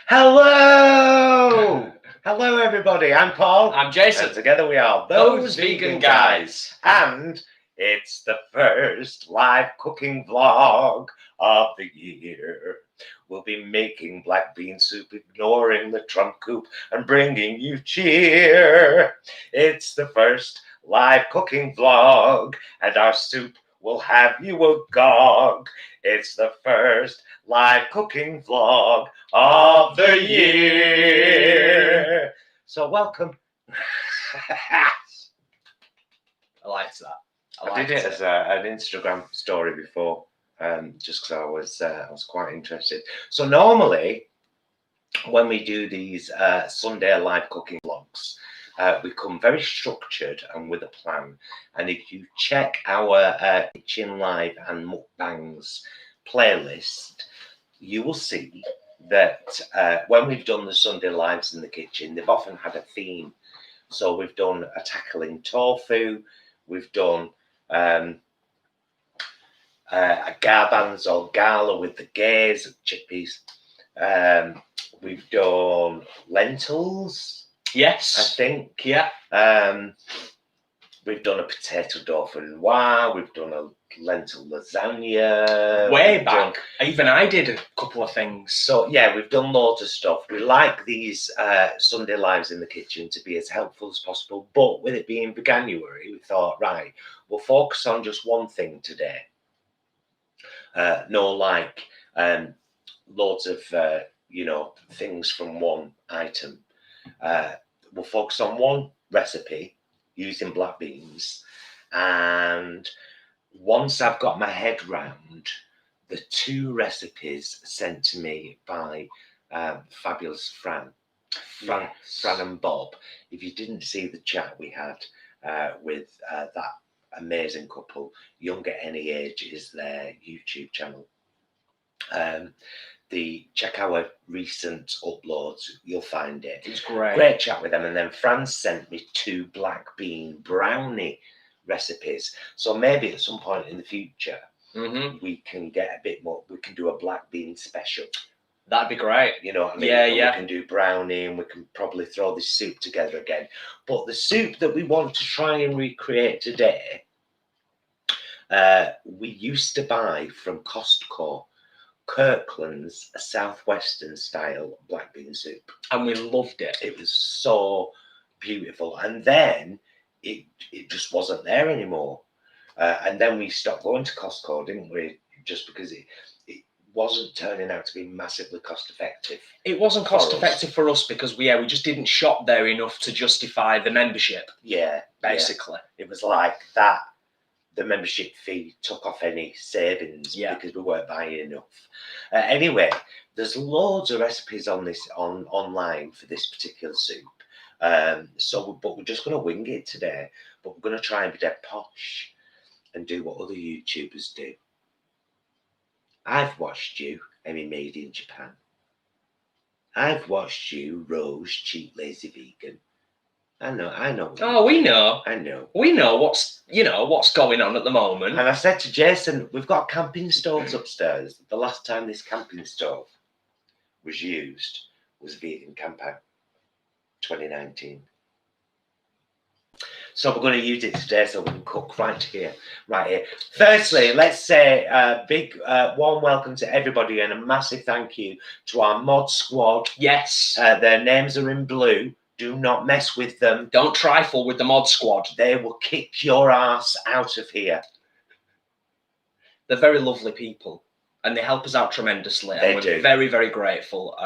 Hello! Hello, everybody. I'm Paul. I'm Jason. And together we are Those Vegan Guys. And it's the first live cooking vlog of the year. We'll be making black bean soup, ignoring the Trump coup, and bringing you cheer. It's the first live cooking vlog, and our soup will have you agog. It's the first live cooking vlog of the year. So welcome. I liked that. I did it as an Instagram story before, just because I was quite interested. So normally, when we do these Sunday live cooking vlogs, we come very structured and with a plan. And if you check our kitchen live and mukbangs playlist, you will see that when we've done the Sunday lives in the kitchen, they've often had a theme. So we've done a tackling tofu, we've done a garbanzo or gala with the gaze, chickpeas. We've done lentils. Yes. I think. Yeah. We've done a potato dauphinoise noir. We've done a lentil lasagna. Way back. Even I did a couple of things. So, yeah, we've done loads of stuff. We like these Sunday lives in the kitchen to be as helpful as possible. But with it being Veganuary, we thought, right, we'll focus on just one thing today. Loads of, things from one item. We'll focus on one recipe using black beans, and once I've got my head round the two recipes sent to me by fabulous Fran and Bob. If you didn't see the chat we had with that amazing couple, Young at Any Age is their YouTube channel. Check our recent uploads, you'll find it. It's great. Great chat with them. And then Fran sent me 2 black bean brownie recipes. So maybe at some point in the future, we can get a bit more, we can do a black bean special. That'd be great. You know what I mean? Yeah, and yeah. We can do brownie and we can probably throw this soup together again. But the soup that we want to try and recreate today, we used to buy from Costco. Kirkland's Southwestern style black bean soup, and we loved it. It was so beautiful, and then it just wasn't there anymore. And then we stopped going to Costco, didn't we? Just because it wasn't turning out to be massively cost effective. It wasn't cost effective for us because we just didn't shop there enough to justify the membership. Yeah, basically, it was like that. The membership fee took off any savings because we weren't buying enough. Anyway, there's loads of recipes on this online for this particular soup. But we're just going to wing it today. But we're going to try and be dead posh and do what other YouTubers do. I've watched you, Emmy Made in Japan. I've watched you, Rose, Cheap Lazy Vegan. I know. Oh, we know. I know. We know what's going on at the moment. And I said to Jason, we've got camping stoves upstairs. The last time this camping stove was used was Vegan Camp Out 2019. So we're going to use it today so we can cook right here. Firstly, let's say a big warm welcome to everybody and a massive thank you to our mod squad. Yes. Their names are in blue. Do not mess with them. Don't trifle with the mod squad. They will kick your ass out of here. They're very lovely people and they help us out tremendously. They and do. We're very, very grateful.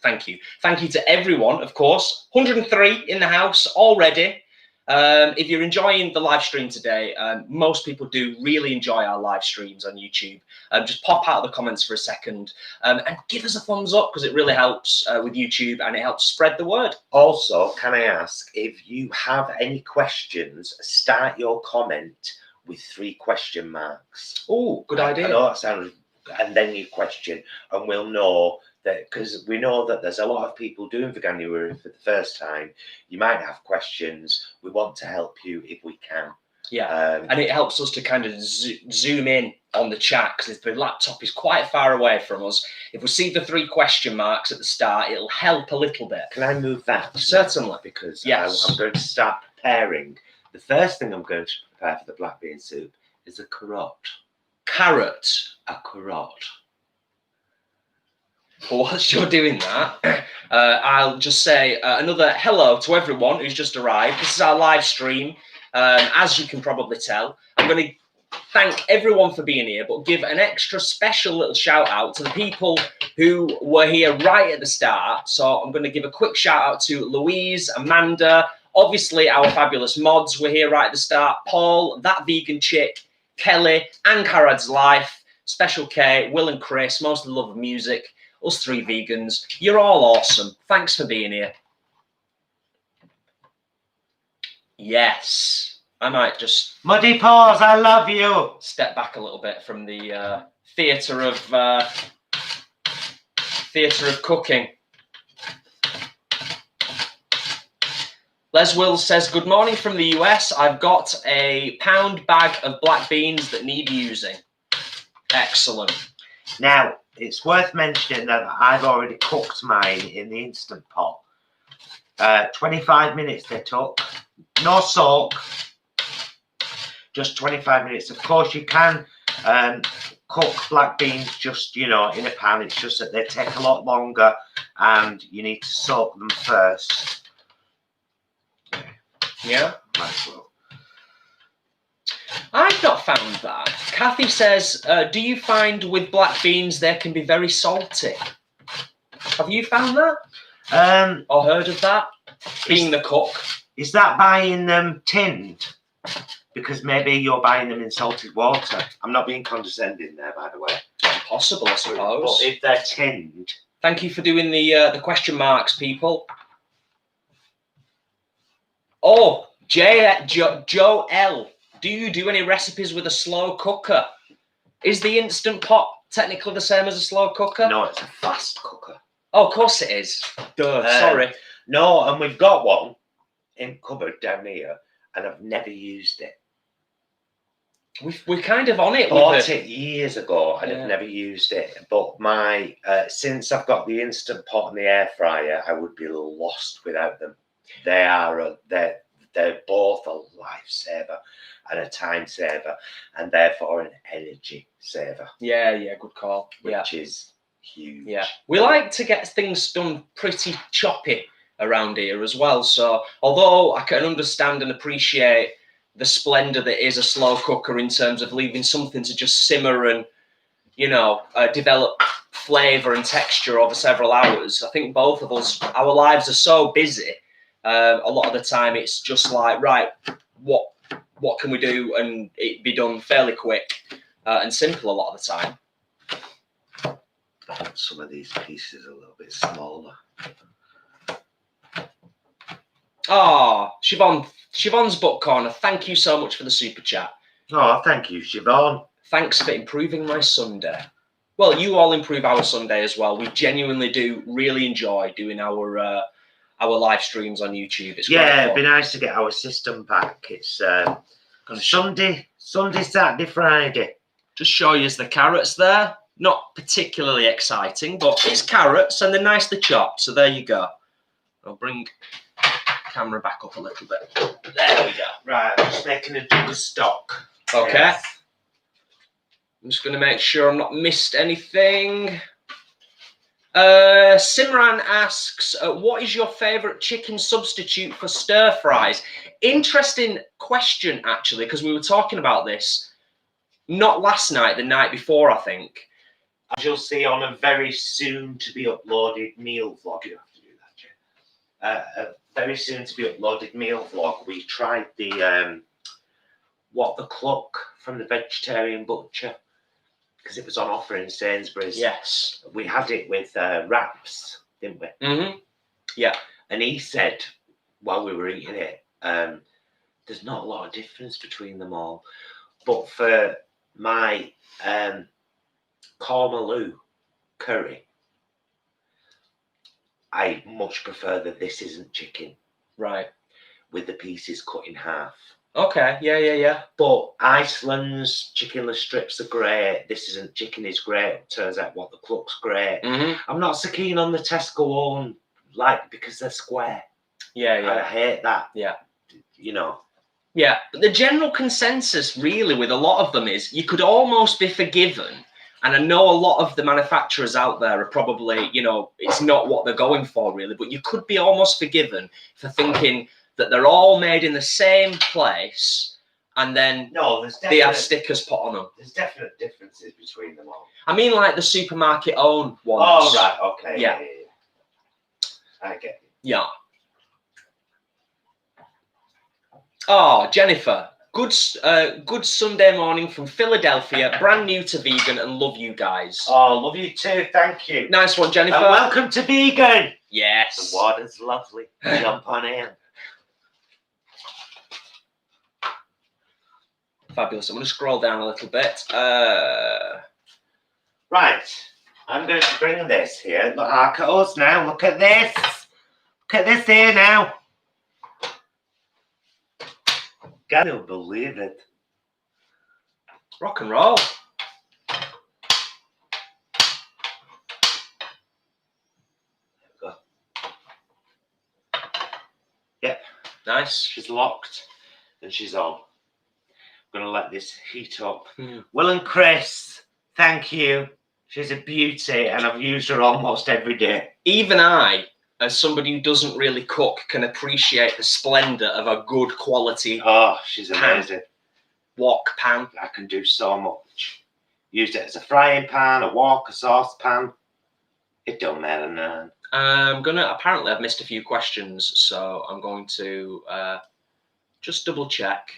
Thank you. Thank you to everyone, of course. 103 in the house already. If you're enjoying the live stream today, most people do really enjoy our live streams on YouTube. Just pop out of the comments for a second and give us a thumbs up because it really helps with YouTube and it helps spread the word. Also, can I ask, if you have any questions, start your comment with 3 question marks. Oh, good idea. I know that sounds, and then your question, and we'll know that, because we know that there's a lot of people doing Veganuary for the first time. You might have questions. We want to help you if we can. Yeah, and it helps us to kind of zoom in on the chat, because if the laptop is quite far away from us, if we see the 3 question marks at the start, it'll help a little bit. Can I move that? Certainly. Because yes. I'm going to start preparing. The first thing I'm going to prepare for the black bean soup is a carrot. Carrot. A carrot. Well, whilst you're doing that, I'll just say another hello to everyone who's just arrived. This is our live stream. As you can probably tell, I'm going to thank everyone for being here, but give an extra special little shout out to the people who were here right at the start. So I'm going to give a quick shout out to Louise, Amanda, obviously our fabulous mods were here right at the start, Paul, That Vegan Chick, Kelly, and Carad's Life, Special K, Will and Chris, mostly love of music, us 3 vegans. You're all awesome. Thanks for being here. Yes, I might just Muddy Paws, I love you. Step back a little bit from the theatre of cooking. Les Wills says, good morning from the US. I've got a pound bag of black beans that need using. Excellent. Now, it's worth mentioning that I've already cooked mine in the Instant Pot. 25 minutes they took. No soak. Just 25 minutes. Of course, you can cook black beans just, in a pan. It's just that they take a lot longer and you need to soak them first. Yeah? Might as well. I've not found that. Kathy says, do you find with black beans they can be very salty? Have you found that? Or heard of that? Being the cook. Is that buying them tinned? Because maybe you're buying them in salted water. I'm not being condescending there, by the way. Possible, I suppose. But if they're tinned. Thank you for doing the question marks, people. Oh, Joe L. Do you do any recipes with a slow cooker? Is the Instant Pot technically the same as a slow cooker? No, it's a fast cooker. Oh, of course it is. Duh, sorry. No, and we've got one in cupboard down here, and I've never used it. We're kind of on it. Bought it years ago, and Yeah. I've never used it. But my since I've got the Instant Pot and the air fryer, I would be lost without them. They're both a lifesaver and a time saver, and therefore an energy saver. Yeah, good call. Which is huge. Yeah, we like to get things done pretty choppy around here as well. So although I can understand and appreciate the splendor that is a slow cooker in terms of leaving something to just simmer and, develop flavor and texture over several hours, I think both of us, our lives are so busy. A lot of the time it's just like, right, what can we do, and it be done fairly quick and simple a lot of the time. I want some of these pieces a little bit smaller. Oh, Siobhan's Book Corner, thank you so much for the super chat. Oh, thank you, Siobhan. Thanks for improving my Sunday. Well, you all improve our Sunday as well. We genuinely do really enjoy doing our live streams on YouTube. It's it'd be nice to get our system back. It's Sunday, Saturday, Friday. Just show you the carrots there. Not particularly exciting, but it's carrots and they're nicely chopped. So there you go. I'll bring the camera back up a little bit. There we go. Right, I'm just making a double stock. Okay. Yes. I'm just going to make sure I'm not missed anything. Simran asks, what is your favourite chicken substitute for stir fries? Interesting question, actually, because we were talking about this not last night, the night before, I think. As you'll see on a very soon to be uploaded meal vlog, you have to do that, Jay. A very soon to be uploaded meal vlog. We tried the the cluck from the vegetarian butcher, because it was on offer in Sainsbury's. Yes. We had it with wraps, didn't we? Mm-hmm. Yeah. And he said, while we were eating it, there's not a lot of difference between them all. But for my Cormaloo curry, I much prefer that this isn't chicken. Right. With the pieces cut in half. Okay, yeah. But Iceland's chickenless strips are great. This isn't chicken is great. Turns out what the cluck's great. I'm not so keen on the Tesco one, like because they're square. I hate that. Yeah. You know. Yeah, but the general consensus really with a lot of them is you could almost be forgiven. And I know a lot of the manufacturers out there are probably, you know, it's not what they're going for really, but you could be almost forgiven for thinking that they're all made in the same place and then they have stickers put on them. There's definite differences between them all. I mean, like the supermarket owned ones. Oh, right, okay. Yeah. I get it. Yeah. Oh, Jennifer, good Sunday morning from Philadelphia, brand new to vegan, and love you guys. Oh, love you too. Thank you. Nice one, Jennifer. And welcome to vegan. Yes. The water's lovely. Jump on in. Fabulous. I'm going to scroll down a little bit. Right. I'm going to bring this here. Look at us now. Look at this. Look at this here now. Can't believe it. Rock and roll. There we go. Yep. Nice. She's locked and she's on. I'm going to let this heat up. Will and Chris, thank you. She's a beauty and I've used her almost every day. Even I, as somebody who doesn't really cook, can appreciate the splendour of a good quality. Oh, she's amazing. Wok pan. I can do so much. Used it as a frying pan, a wok, a saucepan. It don't matter none. Apparently I've missed a few questions, so I'm going to just double check.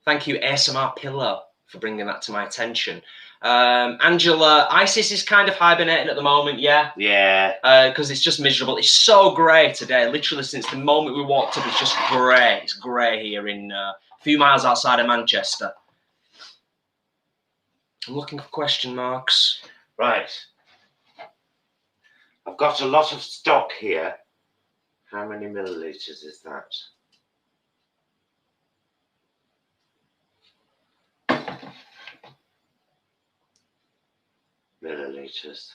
Thank you, ASMR Pillow, for bringing that to my attention. Angela, Isis is kind of hibernating at the moment, yeah? Yeah. Because it's just miserable. It's so grey today. Literally since the moment we walked up, it's just grey. It's grey here in a few miles outside of Manchester. I'm looking for question marks. Right. I've got a lot of stock here. How many millilitres is that? Millilitres.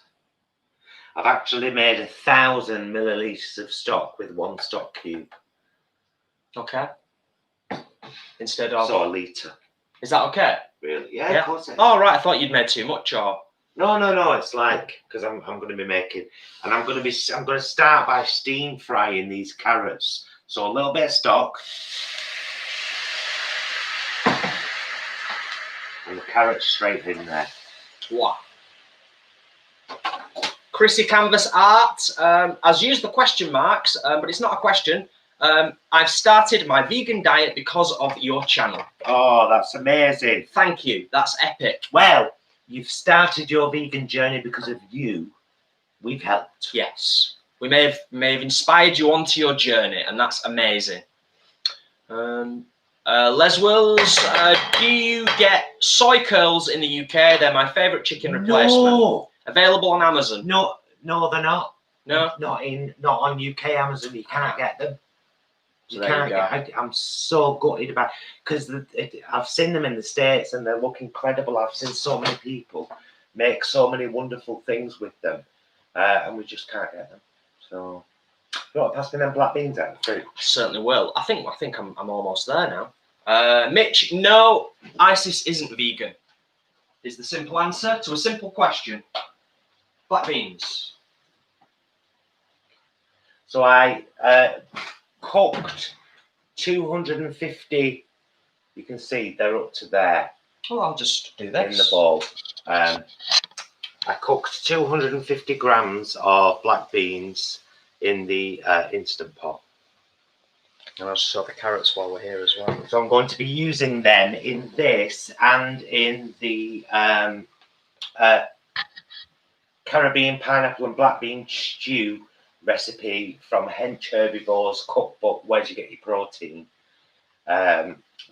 I've actually made 1,000 millilitres of stock with one stock cube. Okay. Instead of... So a litre. Is that okay? Really? Yeah, of course it is. Oh, right. I thought you'd made too much, or... No. It's like, because I'm going to be making, and I'm going to start by steam frying these carrots. So a little bit of stock. And the carrots straight in there. Wow. Chrissy Canvas Art has used the question marks, but it's not a question. I've started my vegan diet because of your channel. Oh, that's amazing. Thank you. That's epic. Well, you've started your vegan journey because of you. We've helped. Yes. We may have inspired you onto your journey, and that's amazing. Les Wills, do you get soy curls in the UK? They're my favourite chicken replacement. No. Available on Amazon. No, they're not. No? Not on UK Amazon. You can't get them. So there you go. I'm so gutted about because I've seen them in the States and they look incredible. I've seen so many people make so many wonderful things with them, and we just can't get them. So, you want to pass me them black beans out too? I certainly will. I think I'm almost there now. Mitch, no, Isis isn't vegan. Is the simple answer to a simple question. Black beans. So I cooked 250. You can see they're up to there. Well, I'll just do this. In the bowl. I cooked 250 grams of black beans in the Instant Pot. And I'll just sort the carrots while we're here as well. So I'm going to be using them in this and in the Caribbean pineapple and black bean stew recipe from Hench Herbivore's cookbook, Where'd You Get Your Protein?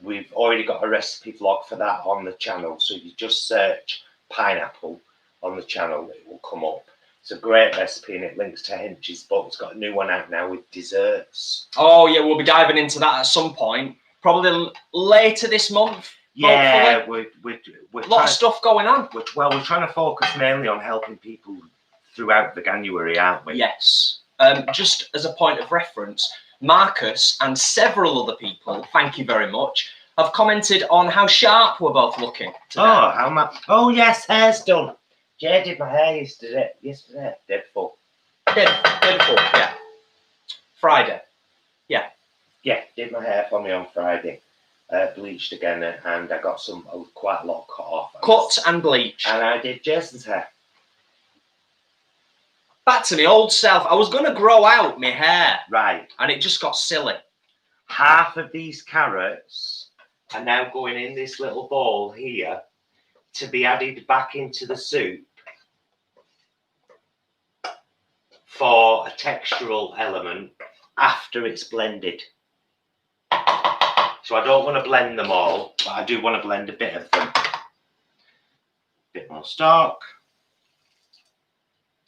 We've already got a recipe vlog for that on the channel. So if you just search pineapple on the channel, it will come up. It's a great recipe and it links to Hench's book. It's got a new one out now with desserts. Oh, yeah, we'll be diving into that at some point. probably later this month. Yeah, hopefully. we're A lot of stuff going on. We're trying to focus mainly on helping people throughout Veganuary, aren't we? Yes. Just as a point of reference, Marcus and several other people, thank you very much, have commented on how sharp we're both looking today. Oh, how much? Oh, yes, hair's done. Jay did my hair yesterday. Day before. Day before, yeah. Friday. Yeah, did my hair for me on Friday. Bleached again, and I got quite a lot cut off. Cut and bleached. And I did Jason's hair. Back to my old self. I was going to grow out my hair. Right. And it just got silly. Half of these carrots are now going in this little bowl here to be added back into the soup for a textural element after it's blended. So I don't want to blend them all, but I do want to blend a bit of them. Bit more stock.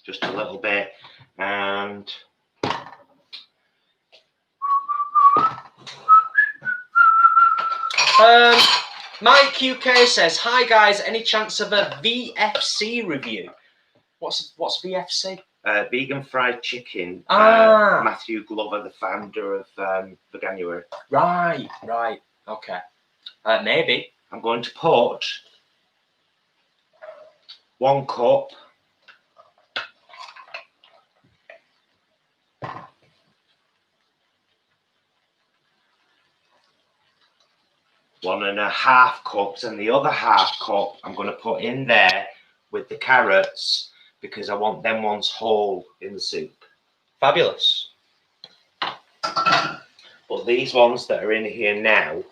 Just a little bit. And Mike QK says, "Hi guys, any chance of a VFC review?" What's VFC? Vegan fried chicken. Ah. Matthew Glover, the founder of Veganuary. Right. Okay. Maybe. I'm going to put 1 cup one and a half cups, and the other half cup I'm going to put in there with the carrots because I want them ones whole in the soup. Fabulous. But these ones that are in here now,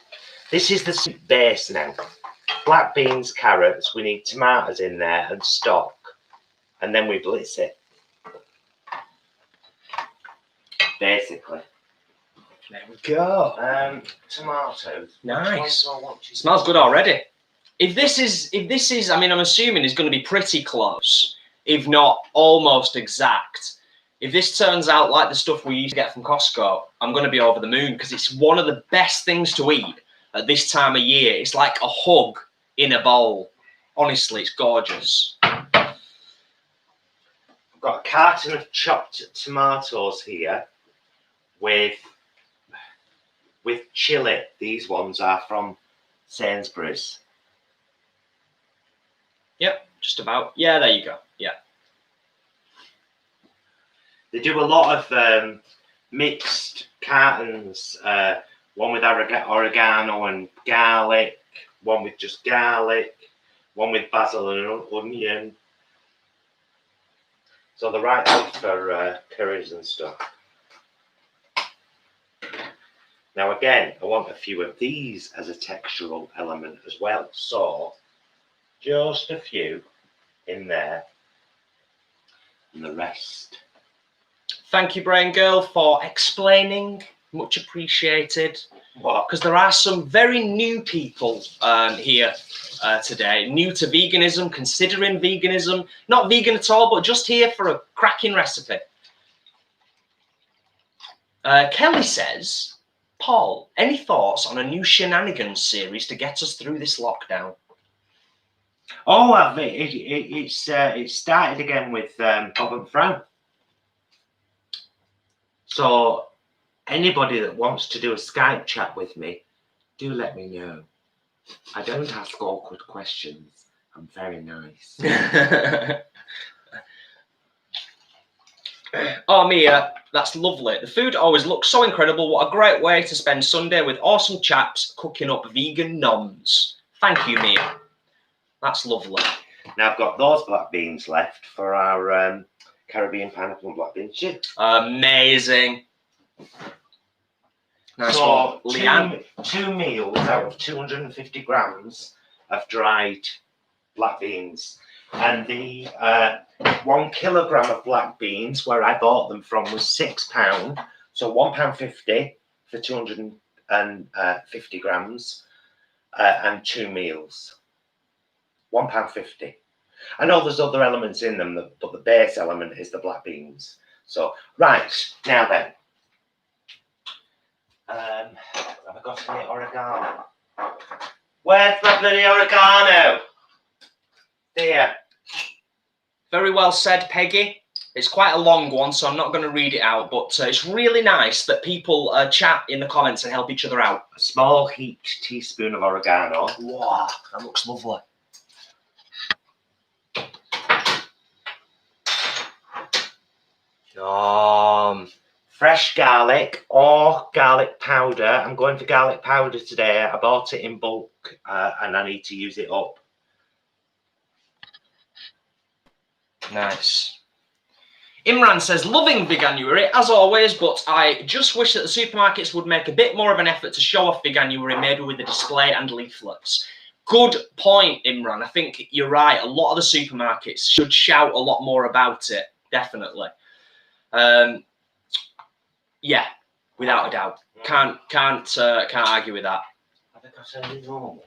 this is the soup base now. Black beans, carrots, we need tomatoes in there and stock, and then we blitz it. Basically. There we go. Tomatoes. Nice. Smells good already. If this is, I mean, I'm assuming it's going to be pretty close, if not almost exact. If this turns out like the stuff we used to get from Costco, I'm going to be over the moon because it's one of the best things to eat at this time of year. It's like a hug in a bowl. Honestly, it's gorgeous. I've got a carton of chopped tomatoes here with chili. These ones are from Sainsbury's. Yep, just about. Yeah, there you go. Yeah. They do a lot of mixed cartons, one with oregano and garlic, one with just garlic, one with basil and onion. So they're right good for curries and stuff. Now again, I want a few of these as a textural element as well. So just a few in there and the rest. Thank you, Braingirl, for explaining. Much appreciated. What? Because there are some very new people here today, new to veganism, considering veganism, not vegan at all, but just here for a cracking recipe. Kelly says, "Paul, any thoughts on a new shenanigans series to get us through this lockdown?" Oh, it started again with Bob and Fran. So anybody that wants to do a Skype chat with me, do let me know. I don't ask awkward questions. I'm very nice. Oh, Mia, that's lovely. The food always looks so incredible. What a great way to spend Sunday with awesome chaps cooking up vegan noms. Thank you, Mia. That's lovely. Now I've got those black beans left for our Caribbean pineapple and black bean soup. Amazing. Nice so one. Leanne. two meals out of 250 grams of dried black beans. And the 1 kilogram of black beans, where I bought them from, was £6. So £1.50 for 250 grams and 2 meals. £1.50. I know there's other elements in them, but the base element is the black beans. So, right, now then. Have I got any oregano? Where's my bloody oregano? There. Very well said, Peggy. It's quite a long one, so I'm not going to read it out, but it's really nice that people chat in the comments and help each other out. A small heaped teaspoon of oregano. Wow, that looks lovely. Fresh garlic or garlic powder. I'm going for garlic powder today. I bought it in bulk and I need to use it up. Nice. Imran says, loving Veganuary as always, but I just wish that the supermarkets would make a bit more of an effort to show off Veganuary, maybe with a display and leaflets. Good point, Imran. I think you're right. A lot of the supermarkets should shout a lot more about it. Definitely. Yeah, without a doubt. Can't argue with that. I think I said it normal.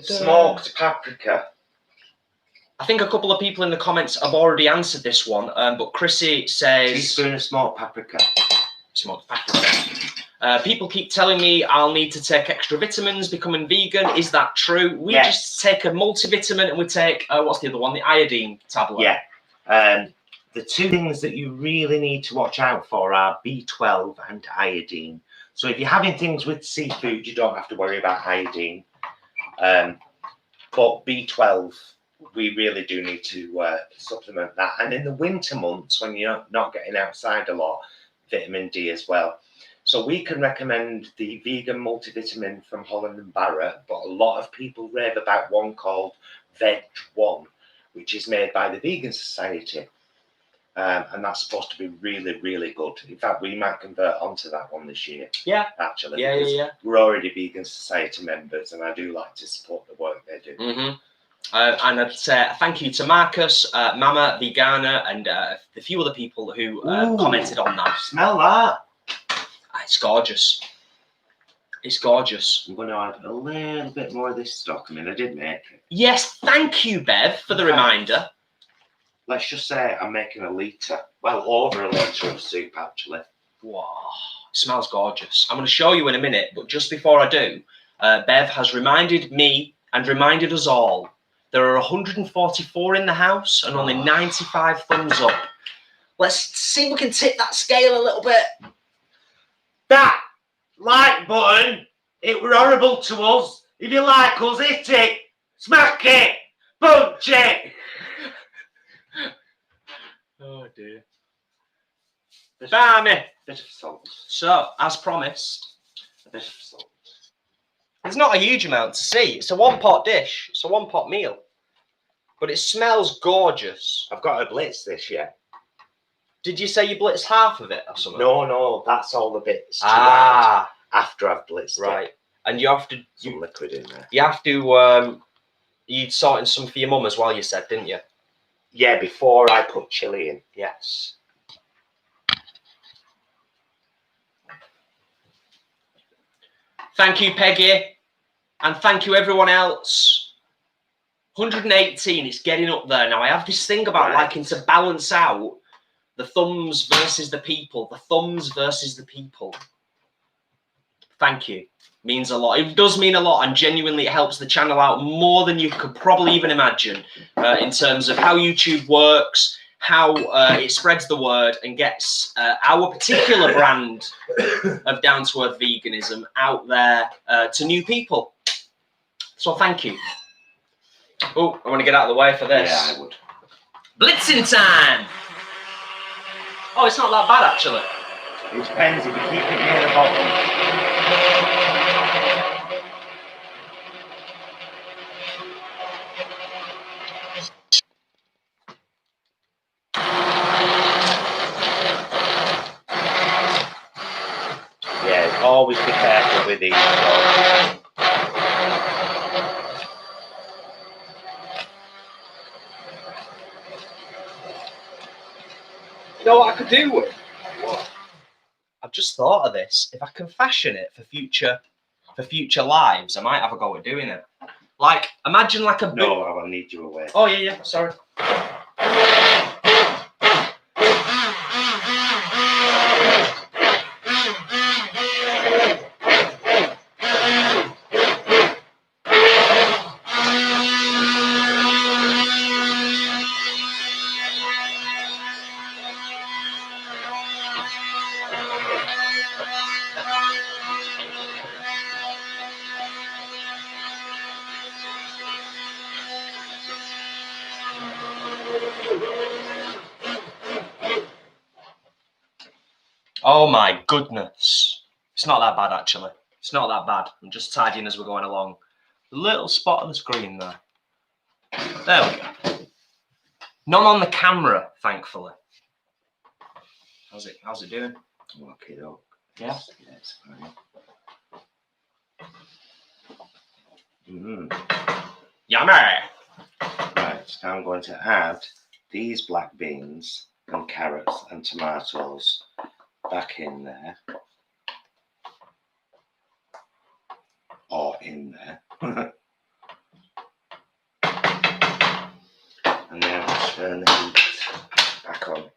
Smoked paprika. I think a couple of people in the comments have already answered this one, but Chrissy says... Teaspoon of smoked paprika. Smoked paprika. People keep telling me I'll need to take extra vitamins becoming vegan. Is that true? We just take a multivitamin and we take, what's the other one? The iodine tablet. Yeah. The two things that you really need to watch out for are B12 and iodine. So if you're having things with seafood, you don't have to worry about iodine. But B12, we really do need to supplement that. And in the winter months, when you're not getting outside a lot, vitamin D as well. So we can recommend the vegan multivitamin from Holland and Barrett, but a lot of people rave about one called Veg One, which is made by the Vegan Society. And that's supposed to be really, really good. In fact, we might convert onto that one this year. Yeah. Actually. Yeah. We're already Vegan Society members, and I do like to support the work they do. Mm-hmm. And I'd say thank you to Marcus, Mama, Vegana, and a few other people who commented on that. Smell that. It's gorgeous. It's gorgeous. I'm going to add a little bit more of this stock. I mean, I did make it. Yes, thank you, Bev, for the reminder. Let's just say I'm making a litre. Well, over a litre of soup, actually. Wow. It smells gorgeous. I'm going to show you in a minute, but just before I do, Bev has reminded me and reminded us all there are 144 in the house and only 95 thumbs up. Let's see if we can tip that scale a little bit. That like button, it were horrible to us. If you like us, hit it, smack it, punch it. Oh dear. Barney. Bit of salt. So, as promised, A bit of salt. there's not a huge amount to see. It's a one-pot dish. It's a one-pot meal. But it smells gorgeous. I've got to blitz this yet. Did you say you blitzed half of it or something? No, that's all the bits. After I've blitzed right. it. And you have to... Some liquid in there. You have to... you'd sorting some for your mum as well, you said, didn't you? Yeah, before I put chilli in. Yes. Thank you, Peggy. And thank you, everyone else. 118, it's getting up there now. I have this thing about liking to balance out the thumbs versus the people. The thumbs versus the people. Thank you. Means a lot. It does mean a lot, and genuinely it helps the channel out more than you could probably even imagine in terms of how YouTube works, how it spreads the word and gets our particular brand of down-to-earth veganism out there to new people. So thank you. Oh, I want to get out of the way for this. Yeah, I would. Blitzing time! Oh, it's not that bad, actually. It depends if you keep it near the bottom. Yeah, always be careful with these. You know what I could do with? What? I've just thought of this. If I can fashion it for future lives, I might have a go at doing it. Like, imagine like a... No, I will need you away. Oh, yeah, sorry. Oh my goodness. It's not that bad, actually. It's not that bad. I'm just tidying as we're going along. A little spot on the screen there. There we go. None on the camera, thankfully. How's it doing? Okay, though. Yeah? Yeah, it's fine. Mm. Yummy! Right, now I'm going to add these black beans and carrots and tomatoes back in there. Or in there. And now turn the heat back on.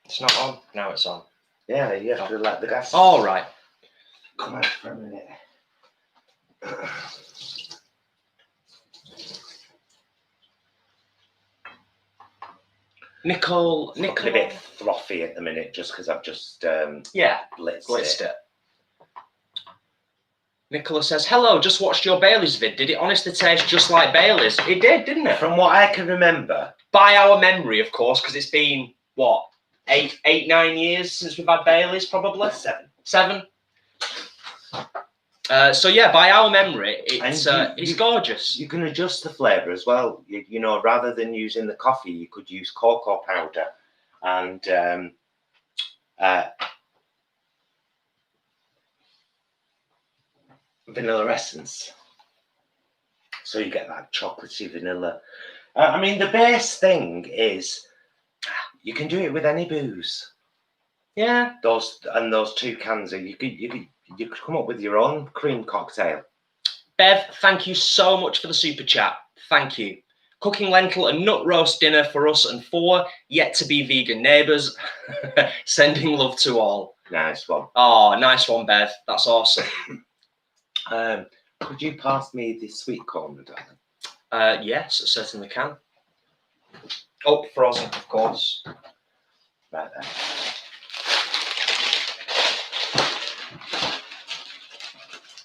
It's not on. Now it's on. Yeah, you have to let the gas All right. come out for a minute. Nicole. A bit frothy at the minute just because I've just blitzed it. Nicola says, hello, just watched your Bailey's vid. Did it honestly taste just like Bailey's? It did, didn't it? From what I can remember. By our memory, of course, because it's been, what, 9 years since we've had Bailey's, probably? 7. So yeah, by our memory, it's gorgeous. You can adjust the flavour as well. You know, rather than using the coffee, you could use cocoa powder and vanilla essence. So you get that chocolatey vanilla. I mean, the best thing is you can do it with any booze. Yeah. Those 2 cans, you could come up with your own cream cocktail. Bev, thank you so much for the super chat. Thank you. Cooking lentil and nut roast dinner for us and 4 yet-to-be vegan neighbours. Sending love to all. Nice one. Oh, nice one, Bev. That's awesome. Could you pass me the sweet corn, darling? Yes, I certainly can. Oh, frozen, of course. Right there.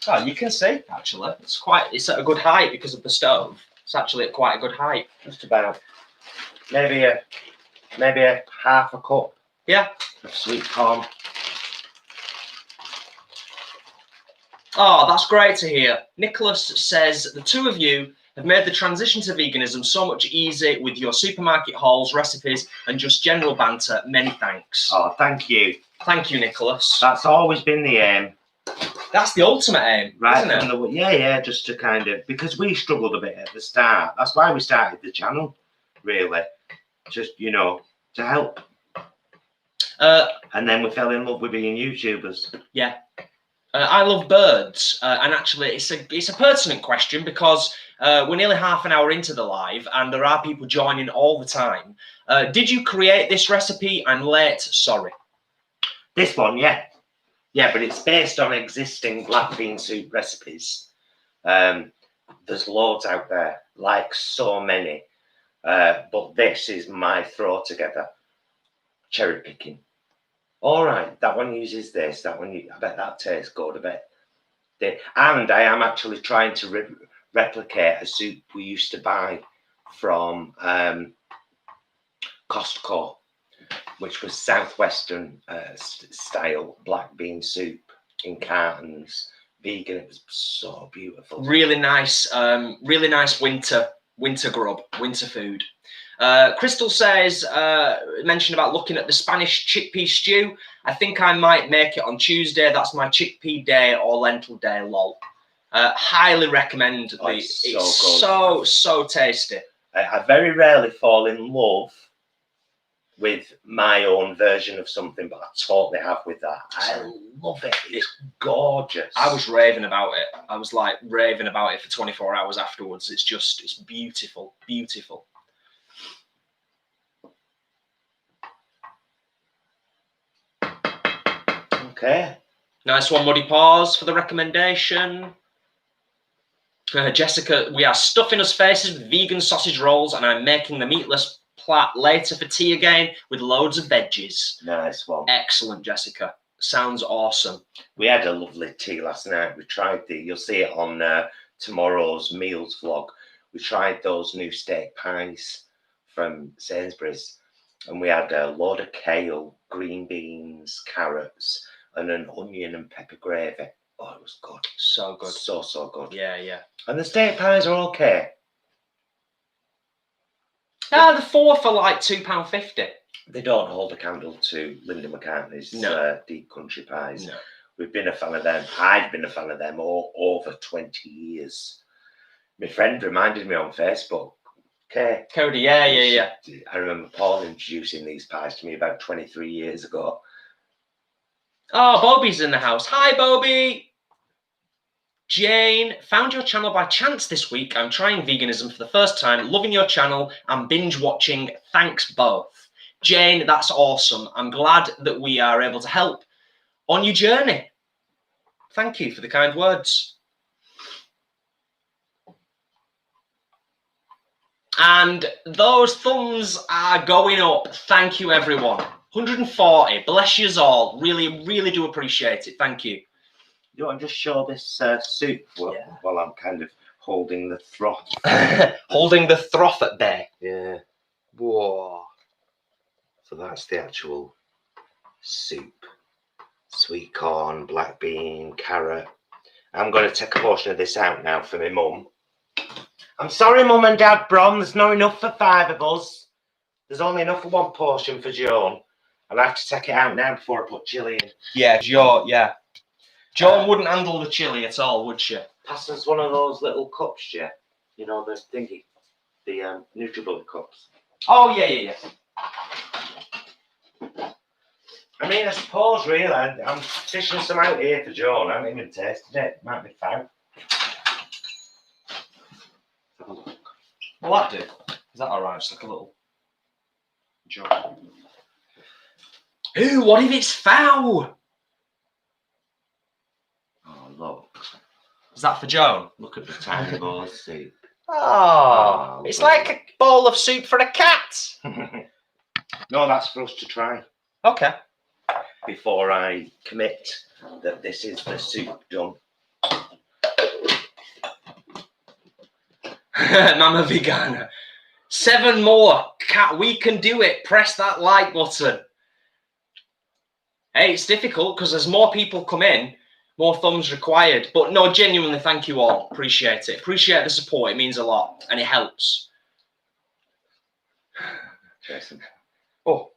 Oh, you can see, actually. It's at a good height because of the stove. It's actually at quite a good height. Just about. Maybe a half a cup. Yeah. Of sweet corn. Oh, that's great to hear. Nicholas says, the 2 of you have made the transition to veganism so much easier with your supermarket hauls, recipes, and just general banter. Many thanks. Oh, thank you. Thank you, Nicholas. That's always been the aim. That's the ultimate aim, right? Isn't it? Yeah, just to kind of, because we struggled a bit at the start. That's why we started the channel, really. Just, you know, to help. And then we fell in love with being YouTubers. Yeah. I love birds, and actually it's a pertinent question because we're nearly half an hour into the live and there are people joining all the time. Did you create this recipe? I'm late, sorry. This one, yeah. Yeah, but it's based on existing black bean soup recipes. There's loads out there, like so many. But this is my throw together. Cherry picking. All right, that one uses this. That one, I bet that tastes good. I bet. And I am actually trying to replicate a soup we used to buy from Costco, which was Southwestern style black bean soup in cartons, vegan. It was so beautiful. Really nice winter grub, winter food. Crystal says, mentioned about looking at the Spanish chickpea stew. I think I might make it on Tuesday. That's my chickpea day or lentil day, lol. Highly recommend. It's so tasty. I very rarely fall in love with my own version of something, but I totally have with that. I love it. It's gorgeous. I was raving about it. I was like raving about it for 24 hours afterwards. It's beautiful, beautiful. Okay. Nice one, Muddy Paws, for the recommendation. Jessica, we are stuffing us faces with vegan sausage rolls and I'm making the meatless plat later for tea again with loads of veggies. Nice one. Excellent, Jessica. Sounds awesome. We had a lovely tea last night. We tried you'll see it on tomorrow's meals vlog. We tried those new steak pies from Sainsbury's, and we had a load of kale, green beans, carrots, and an onion and pepper gravy. Oh, it was good. So good. So good. Yeah, yeah. And the steak pies are okay. The 4 for like £2.50. They don't hold a candle to Linda McCartney's Deep Country Pies. No. We've been a fan of them. I've been a fan of them over 20 years. My friend reminded me on Facebook. Okay. Cody, yeah. I remember Paul introducing these pies to me about 23 years ago. Oh, Bobby's in the house. Hi, Bobby. Jane, found your channel by chance this week. I'm trying veganism for the first time. Loving your channel and binge watching. Thanks both. Jane, that's awesome. I'm glad that we are able to help on your journey. Thank you for the kind words. And those thumbs are going up. Thank you, everyone. 140. Bless yous all. Really, really do appreciate it. Thank you. You want to just show this soup while I'm kind of holding the froth. Holding the froth at bay. Yeah. Whoa. So that's the actual soup. Sweet corn, black bean, carrot. I'm going to take a portion of this out now for my mum. I'm sorry, Mum and Dad Brom, there's not enough for 5 of us. There's only enough for 1 portion for Joan. And I have to take it out now before I put chilli in. Yeah, Joan wouldn't handle the chilli at all, would she? Pass us one of those little cups, yeah? You know, the thingy. The NutriBullet cups. Oh, yeah. I mean, I suppose, really, I'm fishing some out here for Joan. I haven't even tasted it. Might be foul. Will that do? Is that alright? It's like a little joke. Ooh, what if it's foul? Oh, look. Is that for Joan? Look at the tiny bowl of soup. Oh, it's like a bowl of soup for a cat. No, that's for us to try. Okay. Before I commit that this is the soup done. Mama Vegana. 7 more. Cat, we can do it. Press that like button. Hey, it's difficult because as more people come in, more thumbs required. But no, genuinely, thank you all. Appreciate it. Appreciate the support. It means a lot and it helps. Jason. Oh,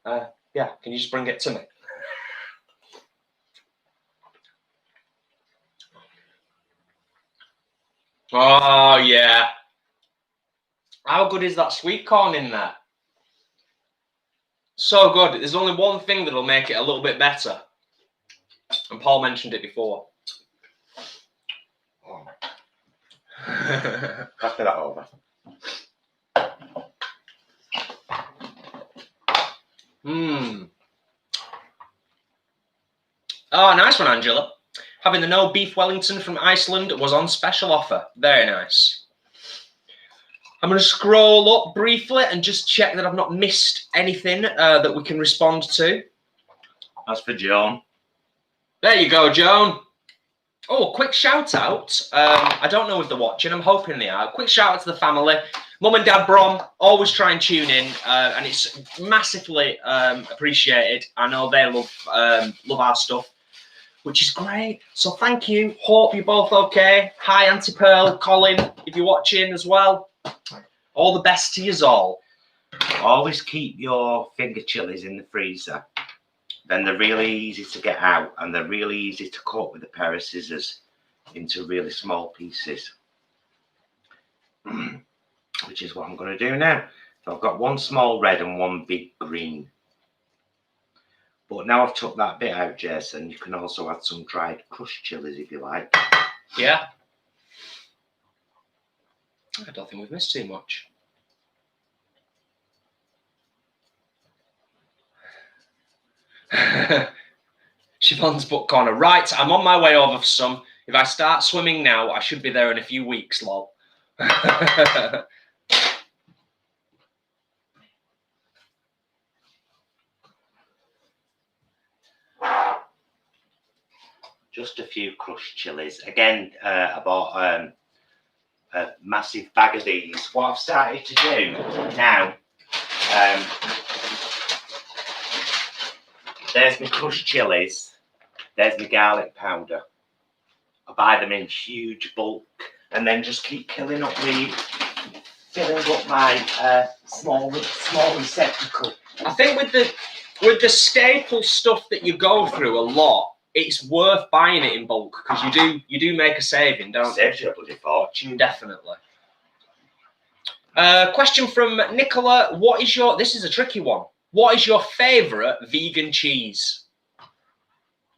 yeah. Can you just bring it to me? Oh, yeah. How good is that sweet corn in there? So good. There's only one thing that'll make it a little bit better. And Paul mentioned it before. Oh. Pass me that over. Oh, nice one, Angela. Having the no beef Wellington from Iceland was on special offer. Very nice. I'm going to scroll up briefly and just check that I've not missed anything that we can respond to. That's for Joan. There you go, Joan. Oh, quick shout out. I don't know if they're watching. I'm hoping they are. Quick shout out to the family. Mum and Dad Brom, always try and tune in, and it's massively appreciated. I know they love our stuff, which is great. So thank you. Hope you're both okay. Hi, Auntie Pearl, Colin, if you're watching as well. All the best to you all. Always keep your finger chilies in the freezer. Then they're really easy to get out and they're really easy to cut with a pair of scissors into really small pieces. Which is what I'm going to do now. So I've got 1 small red and 1 big green. But now I've took that bit out, Jason, you can also add some dried crushed chilies if you like. Yeah. I don't think we've missed too much. Siobhan's book corner. Right, I'm on my way over for some. If I start swimming now, I should be there in a few weeks, lol. Just a few crushed chilies. Again, I bought a massive bag of these. What I've started to do now, there's my crushed chilies, there's my garlic powder. I buy them in huge bulk and then just keep filling up my small receptacle. I think with the staple stuff that you go through a lot, it's worth buying it in bulk because you do make a saving, don't you? Saves you a bloody fortune. Definitely. Question from Nicola. This is a tricky one. What is your favourite vegan cheese?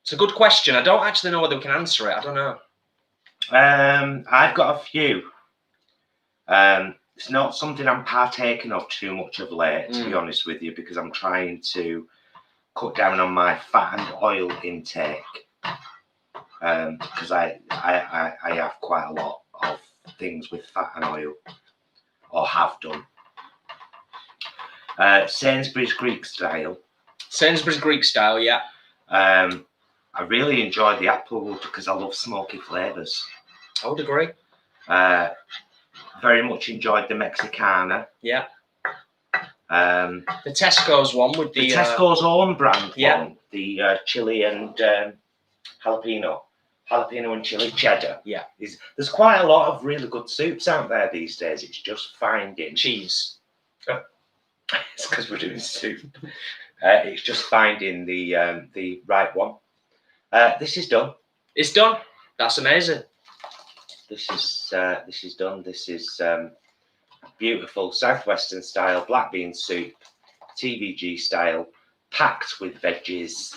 It's a good question. I don't actually know whether we can answer it. I don't know. I've got a few. It's not something I'm partaking of too much of late, to be honest with you, because I'm trying to cut down on my fat and oil intake. Because I have quite a lot of things with fat and oil, or have done. Sainsbury's Greek style. Sainsbury's Greek style, yeah. I really enjoy the applewood because I love smoky flavours. I would agree. Very much enjoyed the Mexicana. Yeah. The Tesco's one with the Tesco's own brand one. The chili and jalapeno and chili cheddar. Yeah. There's quite a lot of really good soups out there these days. It's just finding cheese. It's because we're doing soup. It's just finding the right one. This is done. It's done. That's amazing. This is done. This is beautiful Southwestern style black bean soup, TVG style, packed with veggies.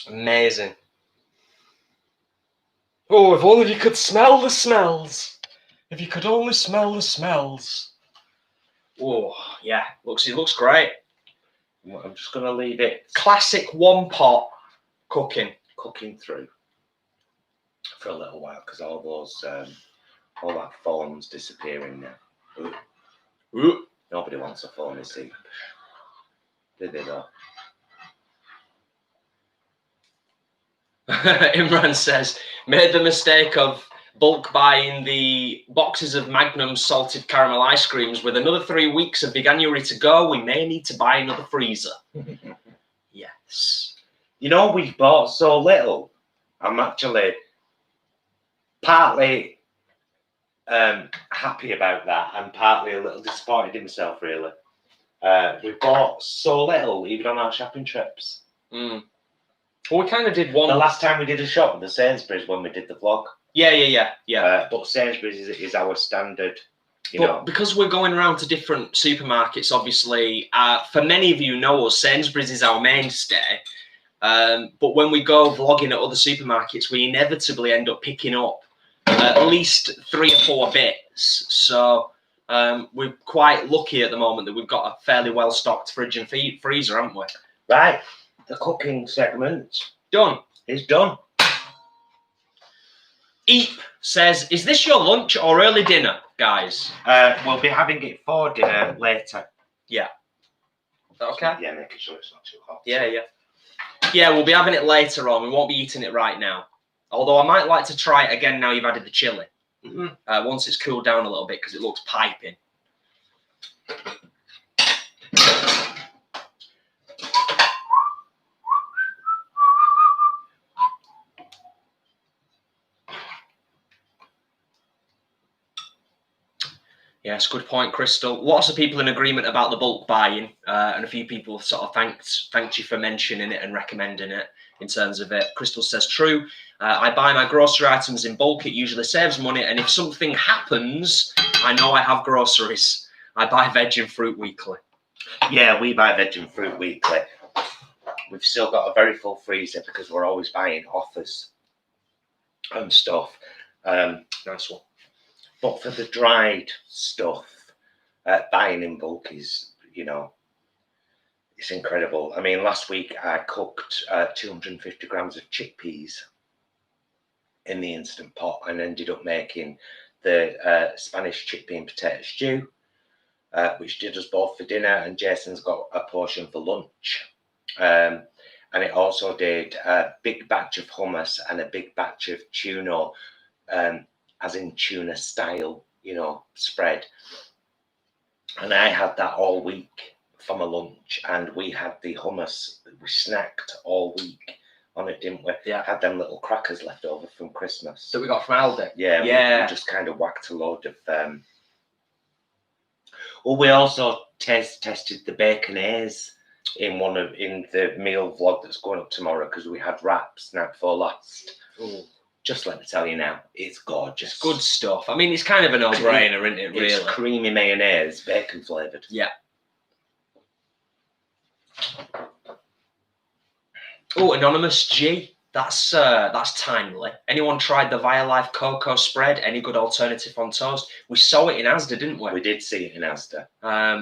Amazing. Oh, if only you could smell the smells. If you could only smell the smells. Oh, yeah. It looks great. I'm just going to leave it. Classic one pot cooking through for a little while because all that foam's disappearing now. Ooh. Nobody wants a foamy soup. Did they though? Imran says, made the mistake of bulk buying the boxes of Magnum salted caramel ice creams. With another 3 weeks of Veganuary to go, we may need to buy another freezer. Yes. You know, we bought so little. I'm actually partly happy about that and partly a little disappointed in myself, really. We bought so little, even on our shopping trips. Well, we kind of did one. The last time we did a shop with the Sainsbury's when we did the vlog. Yeah. But Sainsbury's is our standard, you but know. Because we're going around to different supermarkets, obviously, for many of you know us, Sainsbury's is our mainstay. But when we go vlogging at other supermarkets, we inevitably end up picking up at least 3 or 4 bits. So we're quite lucky at the moment that we've got a fairly well-stocked fridge and freezer, haven't we? Right. The cooking segment done. Is done. Eep says, is this your lunch or early dinner, guys? We'll be having it for dinner later. Yeah. Okay. Yeah, making sure it's not too hot. Yeah, we'll be having it later on. We won't be eating it right now. Although I might like to try it again now you've added the chili. Once it's cooled down a little bit because it looks piping. Yes, good point, Crystal. Lots of people in agreement about the bulk buying, and a few people sort of thanked you for mentioning it and recommending it in terms of it. Crystal says, true. I buy my grocery items in bulk. It usually saves money, and if something happens, I know I have groceries. I buy veg and fruit weekly. Yeah, we buy veg and fruit weekly. We've still got a very full freezer because we're always buying offers and stuff. Nice one. But for the dried stuff, buying in bulk is, you know, it's incredible. I mean, last week I cooked 250 grams of chickpeas in the Instant Pot and ended up making the Spanish chickpea and potato stew. which did us both for dinner, and Jason's got a portion for lunch. And it also did a big batch of hummus and a big batch of tuna, as in tuna style, you know, spread. And I had that all week for my lunch, and we had the hummus. We snacked all week on it, didn't we? Yeah. Had them little crackers left over from Christmas. That we got from Aldi. Yeah. Yeah. We just kind of whacked a load of. Well, we also tested the baconaise in the meal vlog that's going up tomorrow, because we had wraps night before last. Ooh. Just let me tell you now, it's gorgeous. Good stuff. I mean, it's kind of a no-brainer, isn't it, really? It's creamy mayonnaise, bacon flavoured. Yeah. Oh, Anonymous G. That's timely. Anyone tried the Violife cocoa spread? Any good alternative on toast? We saw it in Asda, didn't we? We did see it in Asda.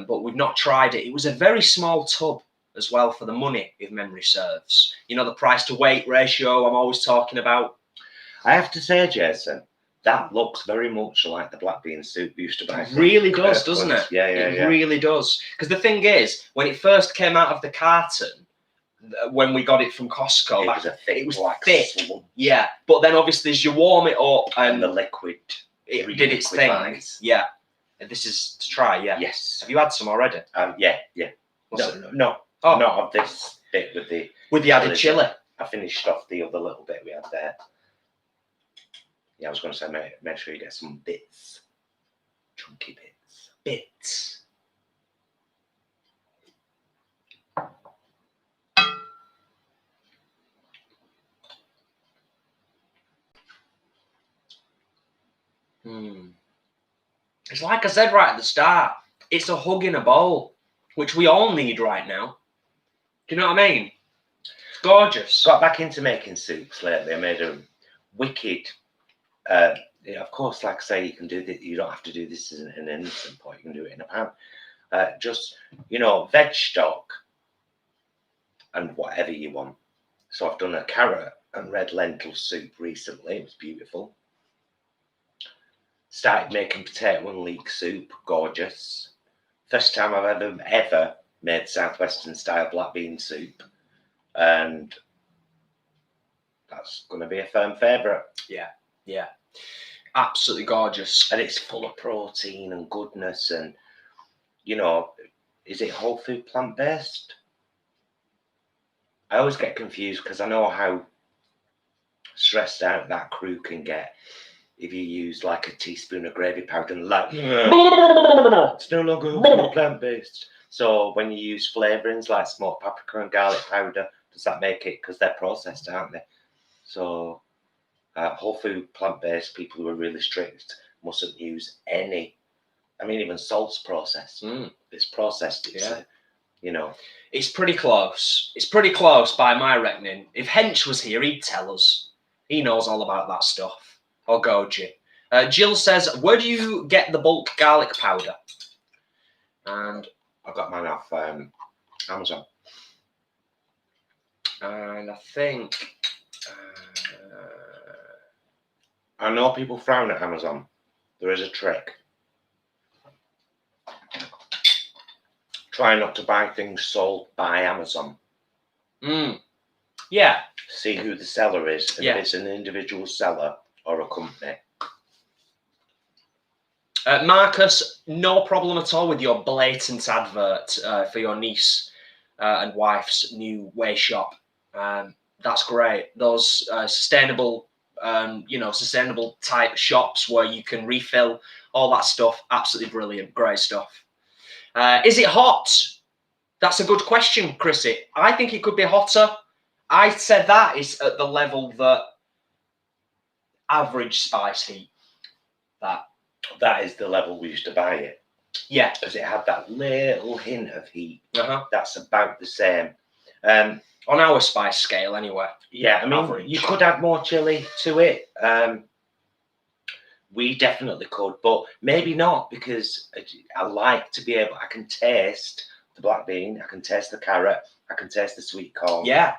But we've not tried it. It was a very small tub as well for the money, if memory serves. You know, the price to weight ratio I'm always talking about. I have to say, Jason, that looks very much like the black bean soup we used to buy. It really does, doesn't it? Yeah. It really does. Because the thing is, when it first came out of the carton, when we got it from Costco, it was thick. Slump. Yeah, but then obviously as you warm it up and the liquid, it did its thing. Yeah, and this is to try. Yeah. Yes. Have you had some already? Yeah. No. Oh, not of this bit with the added chili. I finished off the other little bit we had there. Yeah, I was going to say, make sure you get some bits, chunky bits. It's like I said right at the start, it's a hug in a bowl, which we all need right now. Do you know what I mean? It's gorgeous. Got back into making soups lately. I made a wicked, of course, like I say, you can do this, you don't have to do this in an instant pot, you can do it in a pan. Just, veg stock and whatever you want. So I've done a carrot and red lentil soup recently. It was beautiful. Started making potato and leek soup. Gorgeous. First time I've ever made Southwestern style black bean soup. And that's going to be a firm favourite. Yeah. Absolutely gorgeous. And it's full of protein and goodness. And, is it whole food plant-based? I always get confused because I know how stressed out that crew can get if you use like a teaspoon of gravy powder and it's no longer plant-based. So when you use flavourings like smoked paprika and garlic powder, does that make it, because they're processed, aren't they? So whole food plant-based people who are really strict mustn't use any. I mean, even salt's processed. It's processed. It's pretty close. It's pretty close by my reckoning. If Hench was here, he'd tell us. He knows all about that stuff. Or Goji. Jill says, where do you get the bulk garlic powder? And I got mine off Amazon. And I think... I know people frown at Amazon. There is a trick. Try not to buy things sold by Amazon. Yeah. See who the seller is, and if it's an individual seller or a company. Marcus, no problem at all with your blatant advert for your niece and wife's new whey shop. That's great. Those sustainable type shops where you can refill all that stuff. Absolutely brilliant. Great stuff. Is it hot? That's a good question, Chrissy. I think it could be hotter. I said that is at the level that average spice heat. That is the level we used to buy it. Yeah. Because it had that little hint of heat. That's about the same. On our spice scale, anyway. Yeah, I mean, average. You could add more chili to it. We definitely could, but maybe not, because I like to be able, I can taste the black bean, I can taste the carrot, I can taste the sweet corn. Yeah.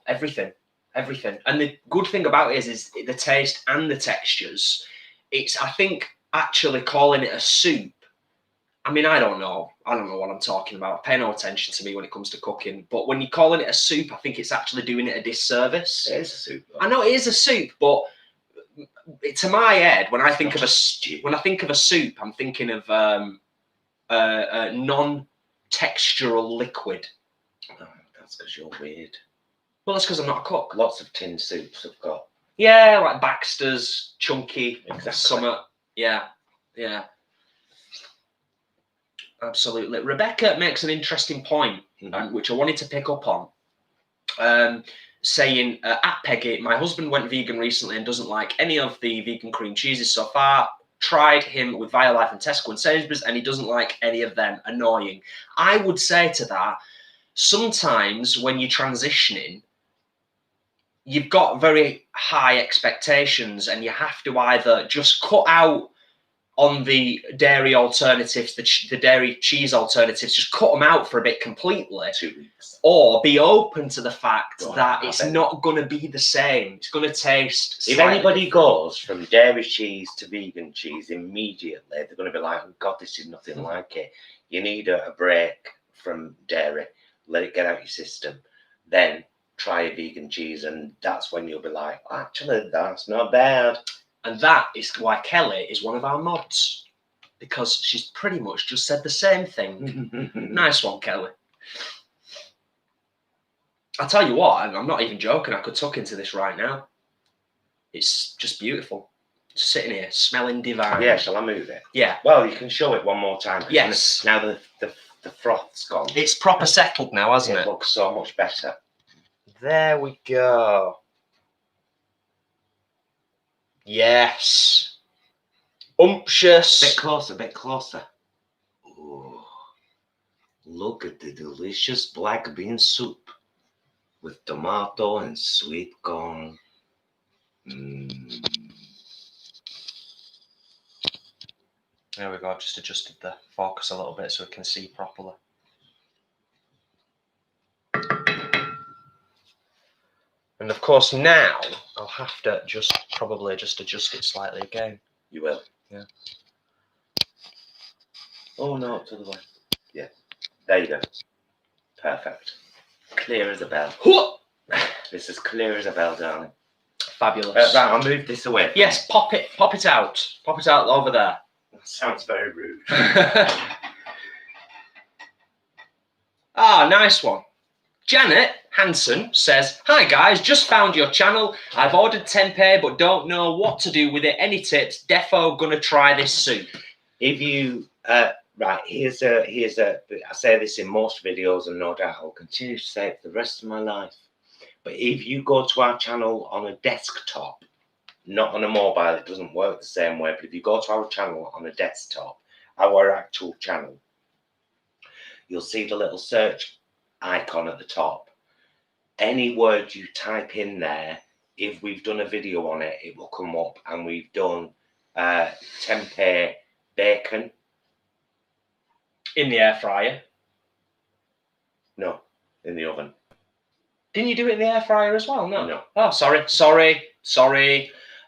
Everything. And the good thing about it is the taste and the textures. It's, I think, actually calling it a soup I mean, I don't know what I'm talking about. Pay no attention to me when it comes to cooking. But when you're calling it a soup, I think it's actually doing it a disservice. It is a soup. Though. I know it is a soup, but to my head, when I think of a soup, I'm thinking of a non-textural liquid. Oh, that's because you're weird. Well, that's because I'm not a cook. Lots of tinned soups have got. Yeah, like Baxter's, chunky, Exactly. summer. Yeah. Absolutely. Rebecca makes an interesting point, which I wanted to pick up on. Saying, at Peggy, my husband went vegan recently and doesn't like any of the vegan cream cheeses so far. Tried him with Violife and Tesco and Sainsbury's, and he doesn't like any of them. Annoying. I would say to that, sometimes when you're transitioning, you've got very high expectations, and you have to either just cut out on the dairy alternatives, the dairy cheese alternatives, just cut them out for a bit completely. 2 weeks. Or be open to the fact that it's not going to be the same. It's going to taste If slightly anybody different. goes from dairy cheese to vegan cheese immediately, they're going to be like, oh God, this is nothing like it. You need a break from dairy. Let it get out your system. Then try a vegan cheese, and that's when you'll be like, actually, that's not bad. And that is why Kelly is one of our mods, because she's pretty much just said the same thing. Nice one, Kelly. I'll tell you what, I'm not even joking. I could tuck into this right now. It's just beautiful. Just sitting here, smelling divine. Yeah, shall I move it? Yeah. Well, you can show it one more time. Yes. Now the froth's gone. It's proper settled now, hasn't it? It looks so much better. There we go. Yes. Umptious. Bit closer. Ooh. Look at the delicious black bean soup with tomato and sweet corn. There we go. I've just adjusted the focus a little bit so we can see properly. And of course now I'll have to probably adjust it slightly again. You will? Yeah. Oh no, to the left. Yeah. There you go. Perfect. Clear as a bell. This is clear as a bell, darling. Fabulous. Right, I'll move this away. Yes, pop it out. Pop it out over there. That sounds very rude. Ah, nice one. Janet Hanson says, hi guys, just found your channel. I've ordered tempeh but don't know what to do with it. Any tips? Defo gonna try this soup. If you right, here's a I say this in most videos, and no doubt I'll continue to say it for the rest of my life. But if you go to our channel on a desktop, not on a mobile, it doesn't work the same way. But if you go to our channel on a desktop, our actual channel, you'll see the little search icon at the top. Any word you type in there, if we've done a video on it, it will come up. And we've done tempeh bacon. In the air fryer? No, in the oven. Didn't you do it in the air fryer as well? No. No. Oh, sorry.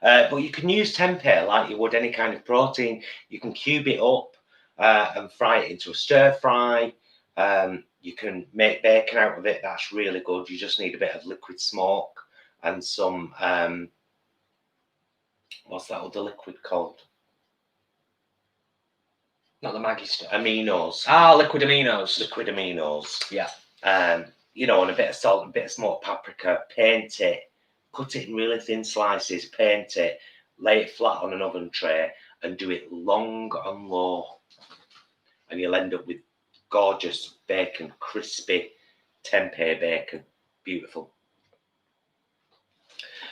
But you can use tempeh like you would any kind of protein. You can cube it up and fry it into a stir fry. You can make bacon out of it. That's really good. You just need a bit of liquid smoke and some, what's that other liquid called? Not the Maggi stuff. Aminos. Ah, liquid aminos. Liquid aminos. Yeah. You know, and a bit of salt, a bit of smoked paprika. Paint it. Cut it in really thin slices. Paint it. Lay it flat on an oven tray and do it long and low. And you'll end up with gorgeous bacon, crispy tempeh bacon. Beautiful.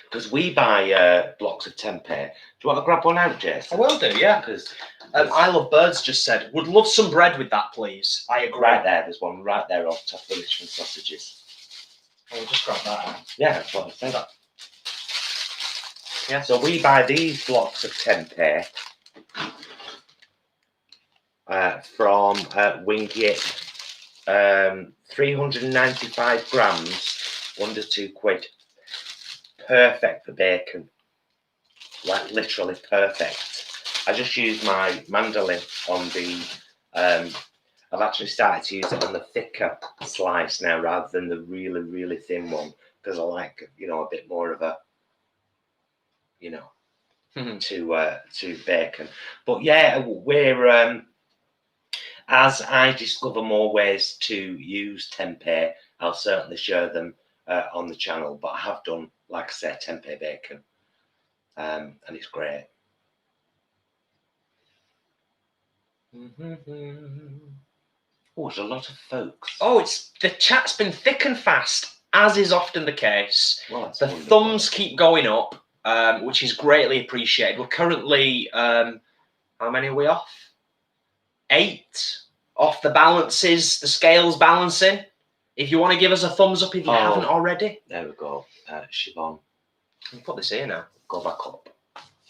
Because we buy blocks of tempeh. Do you want to grab one out, Jason? I will do, yeah. Because I Love Birds just said, would love some bread with that, please. I agree. right there, there's one right there off top of the Richmond sausages. I'll just grab that out. Yeah, that's what I said. Yeah. So we buy these blocks of tempeh from Wingate. 395 grams, under £2. Perfect for bacon. Like literally perfect. I just used my mandolin on the I've actually started to use it on the thicker slice now rather than the really, really thin one because I like, you know, a bit more of a, you know, to bacon. But yeah, we're as I discover more ways to use tempeh, I'll certainly share them on the channel. But I have done, like I said, tempeh bacon, and it's great. Oh, there's a lot of folks. Oh, it's the chat's been thick and fast, as is often the case. Well, the wonderful. thumbs keep going up, which is greatly appreciated. We're currently, how many are we off? 8 off the balances, the scale's balancing. If you want to give us a thumbs up if you haven't already. There we go. Siobhan. I'll put this here now. Go back up.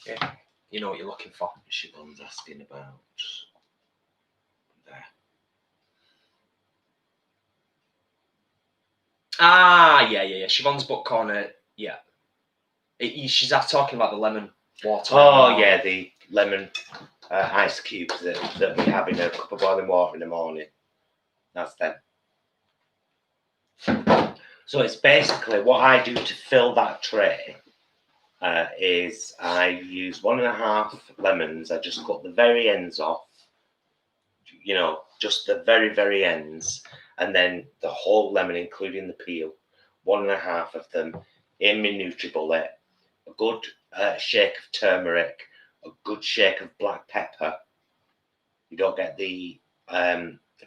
Yeah, you know what you're looking for. Siobhan's asking about there. Ah, yeah. Siobhan's book corner, yeah. She's talking about the lemon water. Oh, yeah, the lemon ice cubes that we have in a cup of boiling water in the morning. That's them. So it's basically what I do to fill that tray is I use 1.5 lemons. I just cut the very ends off, you know, just the very, very ends, and then the whole lemon, including the peel, 1.5 of them in my NutriBullet, a good shake of turmeric, a good shake of black pepper. You don't get the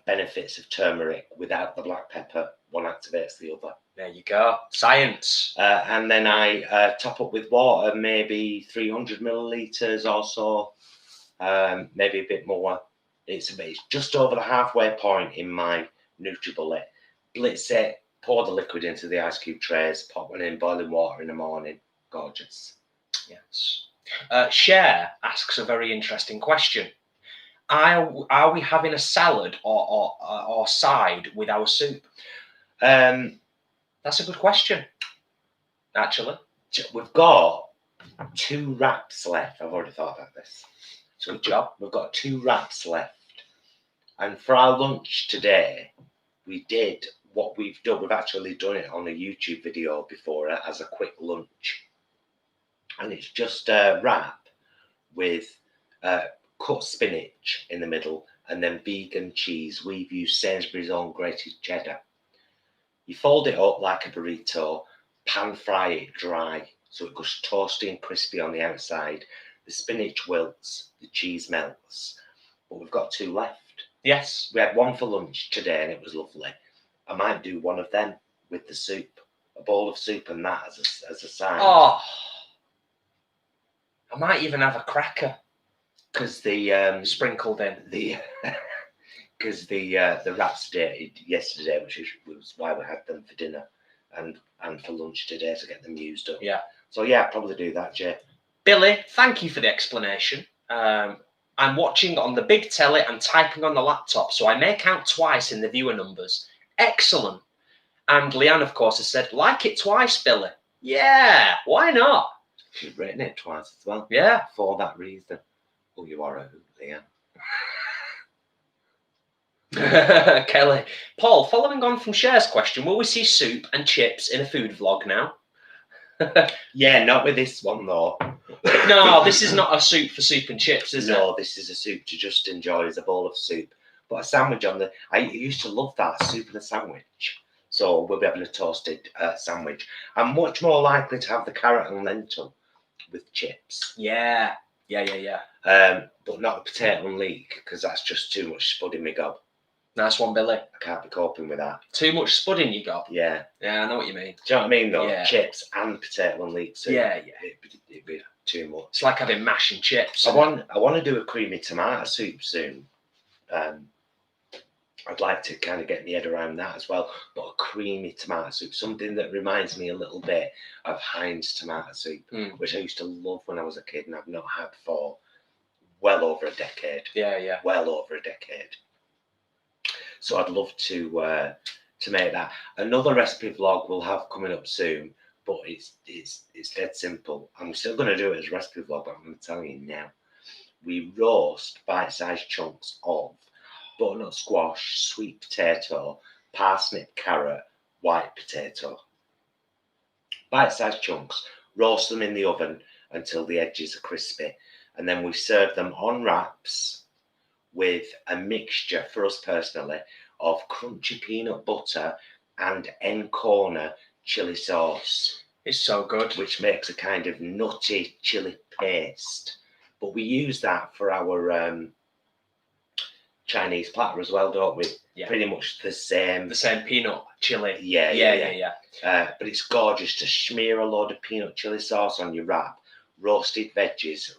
benefits of turmeric without the black pepper. One activates the other. There you go. Science. And then I top up with water, maybe 300 millilitres or so, maybe a bit more. It's just over the halfway point in my NutriBullet. Blitz it, pour the liquid into the ice cube trays, pop one in boiling water in the morning. Gorgeous. Yes. Cher asks a very interesting question. Are we having a salad or side with our soup? That's a good question, actually. We've got 2 wraps left. I've already thought about this. Good job. We've got 2 wraps left. And for our lunch today, we did what we've done. We've actually done it on a YouTube video before as a quick lunch. And it's just a wrap with cut spinach in the middle and then vegan cheese. We've used Sainsbury's own grated cheddar. You fold it up like a burrito, pan fry it dry so it goes toasty and crispy on the outside. The spinach wilts, the cheese melts. But we've got 2 left. Yes. We had 1 for lunch today and it was lovely. I might do one of them with the soup, a bowl of soup and that as a side. Oh, I might even have a cracker. Because the sprinkled in. Because the wraps dated yesterday, which was why we had them for dinner and for lunch today to get them used up. Yeah. So yeah, I'll probably do that, Jay. Billy, thank you for the explanation. I'm watching on the big telly and typing on the laptop, so I may count twice in the viewer numbers. Excellent. And Leanne, of course, has said, like it twice, Billy. Yeah, why not? She's written it twice as well. Yeah. For that reason. Oh, you are a hoot, Leanne. Kelly. Paul, following on from Cher's question, will we see soup and chips in a food vlog now? Yeah, not with this one though. No, this is not a soup for soup and chips, is it? No, this is a soup to just enjoy as a bowl of soup. But a sandwich on the... I used to love that, soup and a sandwich. So we'll be having a toasted sandwich. I'm much more likely to have the carrot and lentil with chips. Yeah. But not the potato and leek, because that's just too much spud in my gob. Nice one, Billy. I can't be coping with that. Too much spud in your gob? Yeah. Yeah, I know what you mean. Do you know what I mean, though? Yeah. Chips and potato and leek soup. Yeah. It'd be too much. It's like having mash and chips. I want to do a creamy tomato soup soon. I'd like to kind of get my head around that as well. But a creamy tomato soup, something that reminds me a little bit of Heinz tomato soup, which I used to love when I was a kid and I've not had for well over a decade. Yeah. Well over a decade. So I'd love to make that. Another recipe vlog we'll have coming up soon, but it's dead simple. I'm still going to do it as a recipe vlog, but I'm going to tell you now. We roast bite-sized chunks of butternut squash, sweet potato, parsnip, carrot, white potato. Bite-sized chunks, roast them in the oven until the edges are crispy, and then we serve them on wraps with a mixture, for us personally, of crunchy peanut butter and Encona chili sauce. It's so good. Which makes a kind of nutty chili paste. But we use that for our Chinese platter as well, don't we? Yeah. Pretty much the same. The same peanut chili. Yeah. But it's gorgeous to smear a load of peanut chili sauce on your wrap. Roasted veggies,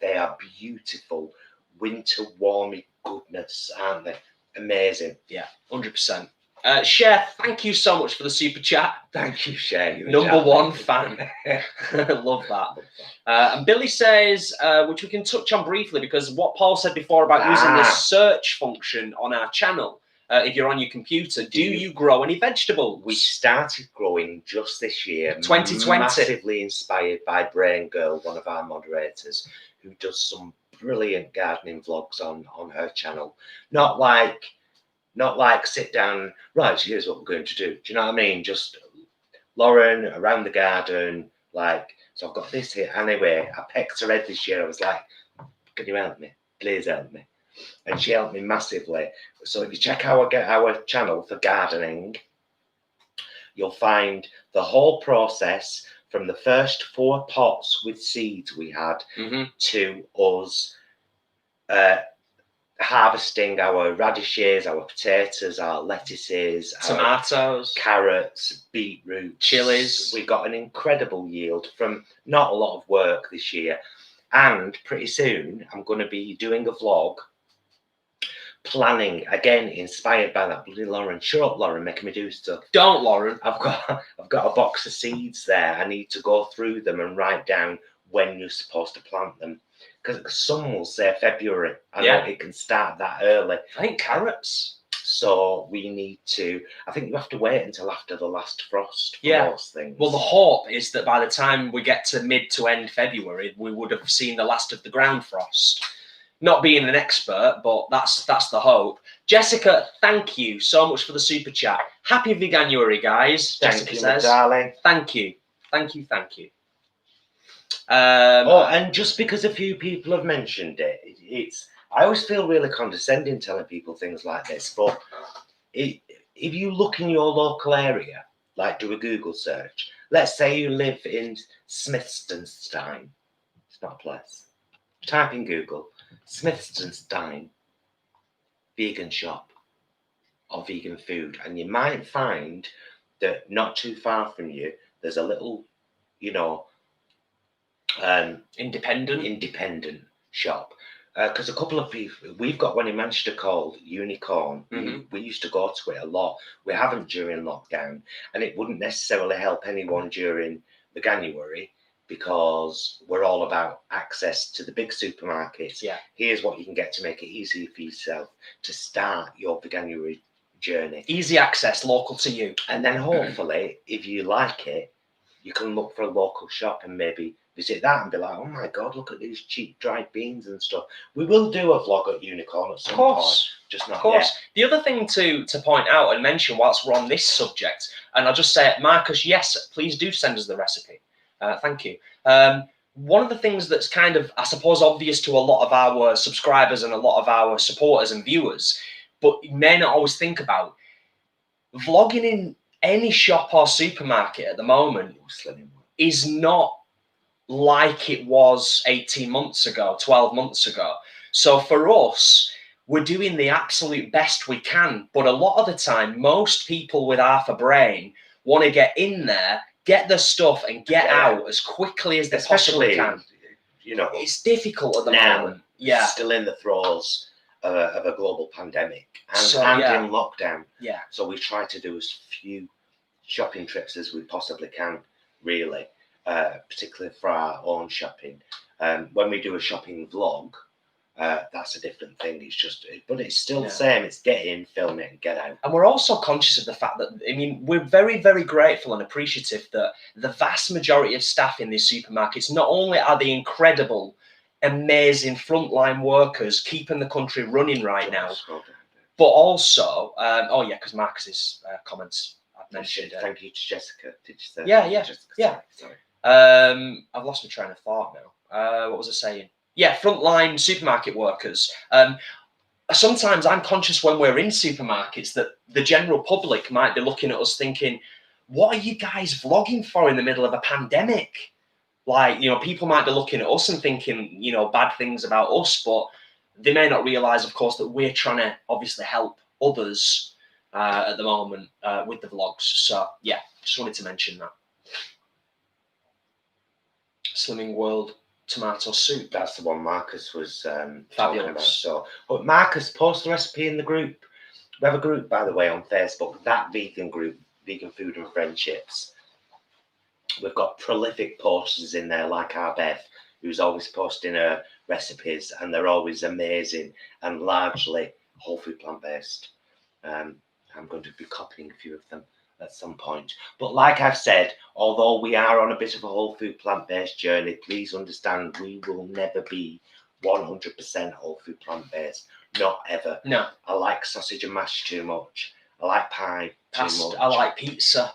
they are beautiful. Winter warmy goodness, aren't they? Amazing. Yeah, 100%. Cher, thank you so much for the super chat. Thank you, Cher. Number one fan. Love that. And Billy says, which we can touch on briefly, because what Paul said before about using the search function on our channel, if you're on your computer, do you grow any vegetables? We started growing just this year. 2020. Massively inspired by Braingirl, one of our moderators, who does some brilliant gardening vlogs on her channel. Not like sit down, right, so here's what we're going to do. Do you know what I mean? Just Lauren around the garden, so I've got this here. Anyway, I pecked her head this year. I was like, can you help me? Please help me. And she helped me massively. So if you check our channel for gardening, you'll find the whole process from the first 4 pots with seeds we had to us harvesting our radishes, our potatoes, our lettuces, tomatoes, carrots, beetroot, chilies. We got an incredible yield from not a lot of work this year. And pretty soon I'm going to be doing a vlog planning, again, inspired by that bloody Lauren. Shut up, Lauren, making me do stuff. Don't, Lauren. I've got a box of seeds there. I need to go through them and write down when you're supposed to plant them. Because some will say February. I know it can start that early. I think carrots. So we need to, I think you have to wait until after the last frost for those things. Well, the hope is that by the time we get to mid to end February, we would have seen the last of the ground frost. Not being an expert, but that's the hope. Jessica, thank you so much for the super chat. Happy Veganuary, guys. Jessica says, darling. Thank you. Thank you. And just because a few people have mentioned it, I always feel really condescending telling people things like this, but if you look in your local area, like do a Google search, let's say you live in Smithstonstein, it's not a place, type in Google, Smithstonstein vegan shop or vegan food, and you might find that not too far from you, there's a little, independent shop. Because a couple of people, we've got one in Manchester called Unicorn. We used to go to it a lot. We haven't during lockdown, and it wouldn't necessarily help anyone during Veganuary because we're all about access to the big supermarkets. Yeah. Here's what you can get to make it easy for yourself to start your Veganuary journey. Easy access, local to you. And then hopefully, if you like it, you can look for a local shop and maybe visit that and be like, oh my God, look at these cheap dried beans and stuff. We will do a vlog at Unicorn at some point, just not yet. The other thing to point out and mention whilst we're on this subject, and I'll just say it, Marcus, yes, please do send us the recipe. Thank you. One of the things that's kind of, I suppose, obvious to a lot of our subscribers and a lot of our supporters and viewers, but you may not always think about, vlogging in any shop or supermarket at the moment is not like it was 18 months ago, 12 months ago. So for us, we're doing the absolute best we can. But a lot of the time, most people with half a brain want to get in there, get the stuff and get out as quickly as they possibly can. It's difficult at the moment. Yeah. Still in the throes of a global pandemic and in lockdown. Yeah. So we try to do as few shopping trips as we possibly can, really. Particularly for our own shopping. When we do a shopping vlog, that's a different thing. But it's still the same. It's get in, film it, and get out. And we're also conscious of the fact that, we're very, very grateful and appreciative that the vast majority of staff in these supermarkets, not only are they incredible, amazing frontline workers keeping the country running right now, But also, oh yeah, because Marcus's comments I've mentioned. Thank you to Jessica. Did you say? Yeah, yeah, Jessica, yeah. Sorry. I've lost my train of thought now. What was I saying? Yeah, frontline supermarket workers. Sometimes I'm conscious when we're in supermarkets that the general public might be looking at us thinking, what are you guys vlogging for in the middle of a pandemic? Like, you know, people might be looking at us and thinking, you know, bad things about us, but they may not realise, of course, that we're trying to obviously help others at the moment with the vlogs. So, yeah, just wanted to mention that. Slimming World tomato soup. That's the one Marcus was Fabulous. talking about. So, but Marcus, post the recipe in the group. We have a group, by the way, on Facebook, that vegan group, Vegan Food and Friendships. We've got prolific posters in there, like our Bev, who's always posting her recipes, and they're always amazing and largely whole food plant-based. I'm going to be copying a few of them at some point. But like I've said, although we are on a bit of a whole food plant-based journey, please understand we will never be 100% whole food plant-based. Not ever. No. I like sausage and mash too much. I like pie too much. I like pizza.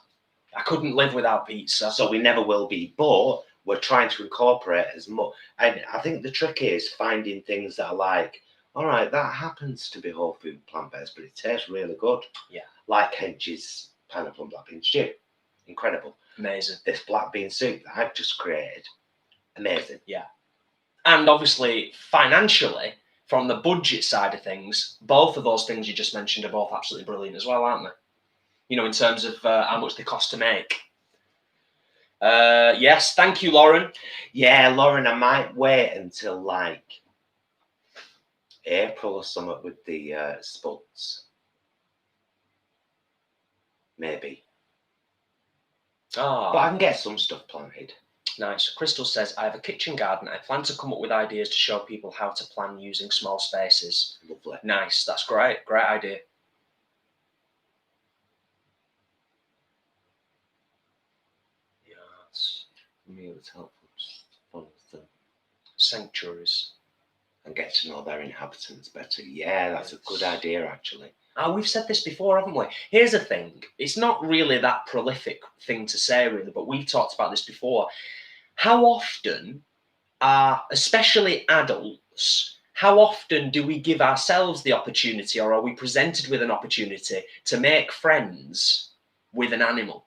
I couldn't live without pizza. So we never will be, but we're trying to incorporate as much. And I think the trick is finding things that are like, all right, that happens to be whole food plant-based, but it tastes really good. Yeah. Like Hedges pineapple and black bean stew. Incredible. Amazing. This black bean soup that I've just created. Amazing. Yeah. And obviously, financially, from the budget side of things, both of those things you just mentioned are both absolutely brilliant as well, aren't they? You know, in terms of how much they cost to make. Yes, thank you, Lauren. Yeah, Lauren, I might wait until like April or something with the spuds. Maybe. Oh. But I can get some stuff planted. Nice. Crystal says, I have a kitchen garden. I plan to come up with ideas to show people how to plan using small spaces. Lovely. Nice. That's great. Great idea. Yes. For me, it was helpful to follow them. Sanctuaries. And get to know their inhabitants better. Yeah, that's a good idea, actually. We've said this before, haven't we? Here's the thing. It's not really that prolific thing to say, really, but we've talked about this before. How often are, especially adults, how often do we give ourselves the opportunity, or are we presented with an opportunity to make friends with an animal?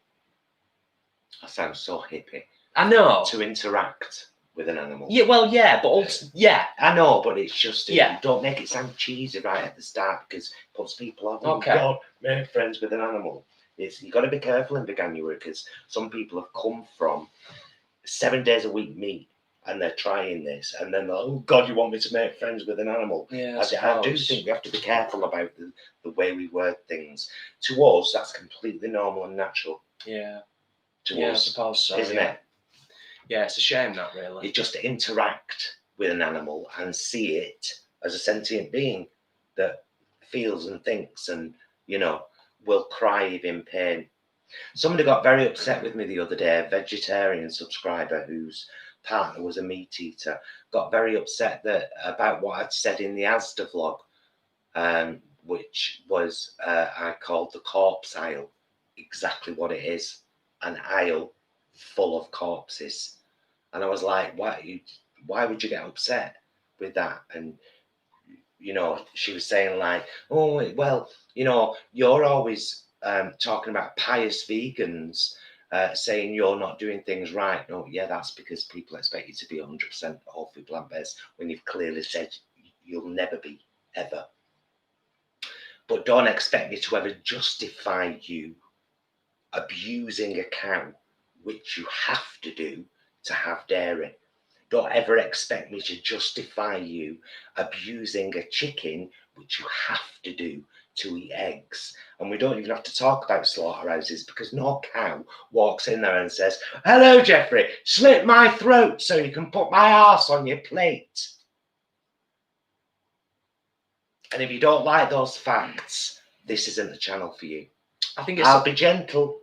That sounds so hippie. I know. To interact with an animal. Yeah, well, yeah, but also, yeah. I know, but it's just, yeah. Don't make it sound cheesy right at the start, because it puts people off. Okay. God, make friends with an animal. You've got to be careful in Veganuary, because some people have come from 7 days a week meat, and they're trying this, and then they're like, oh God, you want me to make friends with an animal? Yeah, I do think we have to be careful about the way we word things. To us, that's completely normal and natural. Yeah. To us, I suppose so, isn't it? Yeah, it's a shame that, really. You just interact with an animal and see it as a sentient being that feels and thinks and, will cry if in pain. Somebody got very upset with me the other day, a vegetarian subscriber whose partner was a meat eater, got very upset about what I'd said in the Asda vlog, which was, I called the corpse aisle exactly what it is, an aisle full of corpses. And I was like, why would you get upset with that? And, she was saying like, oh, well, you're always talking about pious vegans saying you're not doing things right. No, yeah, that's because people expect you to be 100% whole food plant-based when you've clearly said you'll never be, ever. But don't expect me to ever justify you abusing a cow, which you have to do to have dairy. Don't ever expect me to justify you abusing a chicken, which you have to do to eat eggs. And we don't even have to talk about slaughterhouses, because no cow walks in there and says, hello, Jeffrey, slit my throat so you can put my arse on your plate. And if you don't like those facts, this isn't the channel for you. I'll be gentle.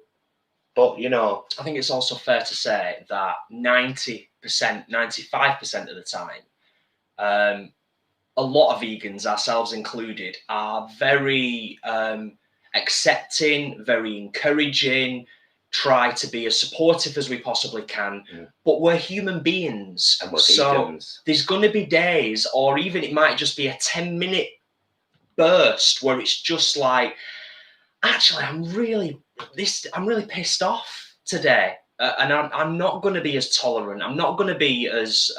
But, I think it's also fair to say that 90%, 95% of the time, a lot of vegans, ourselves included, are very accepting, very encouraging, try to be as supportive as we possibly can, but we're human beings. And we're so vegans. There's going to be days, or even it might just be a 10-minute burst where it's just like, actually, I'm really pissed off today, and I'm not going to be as tolerant. I'm not going to be as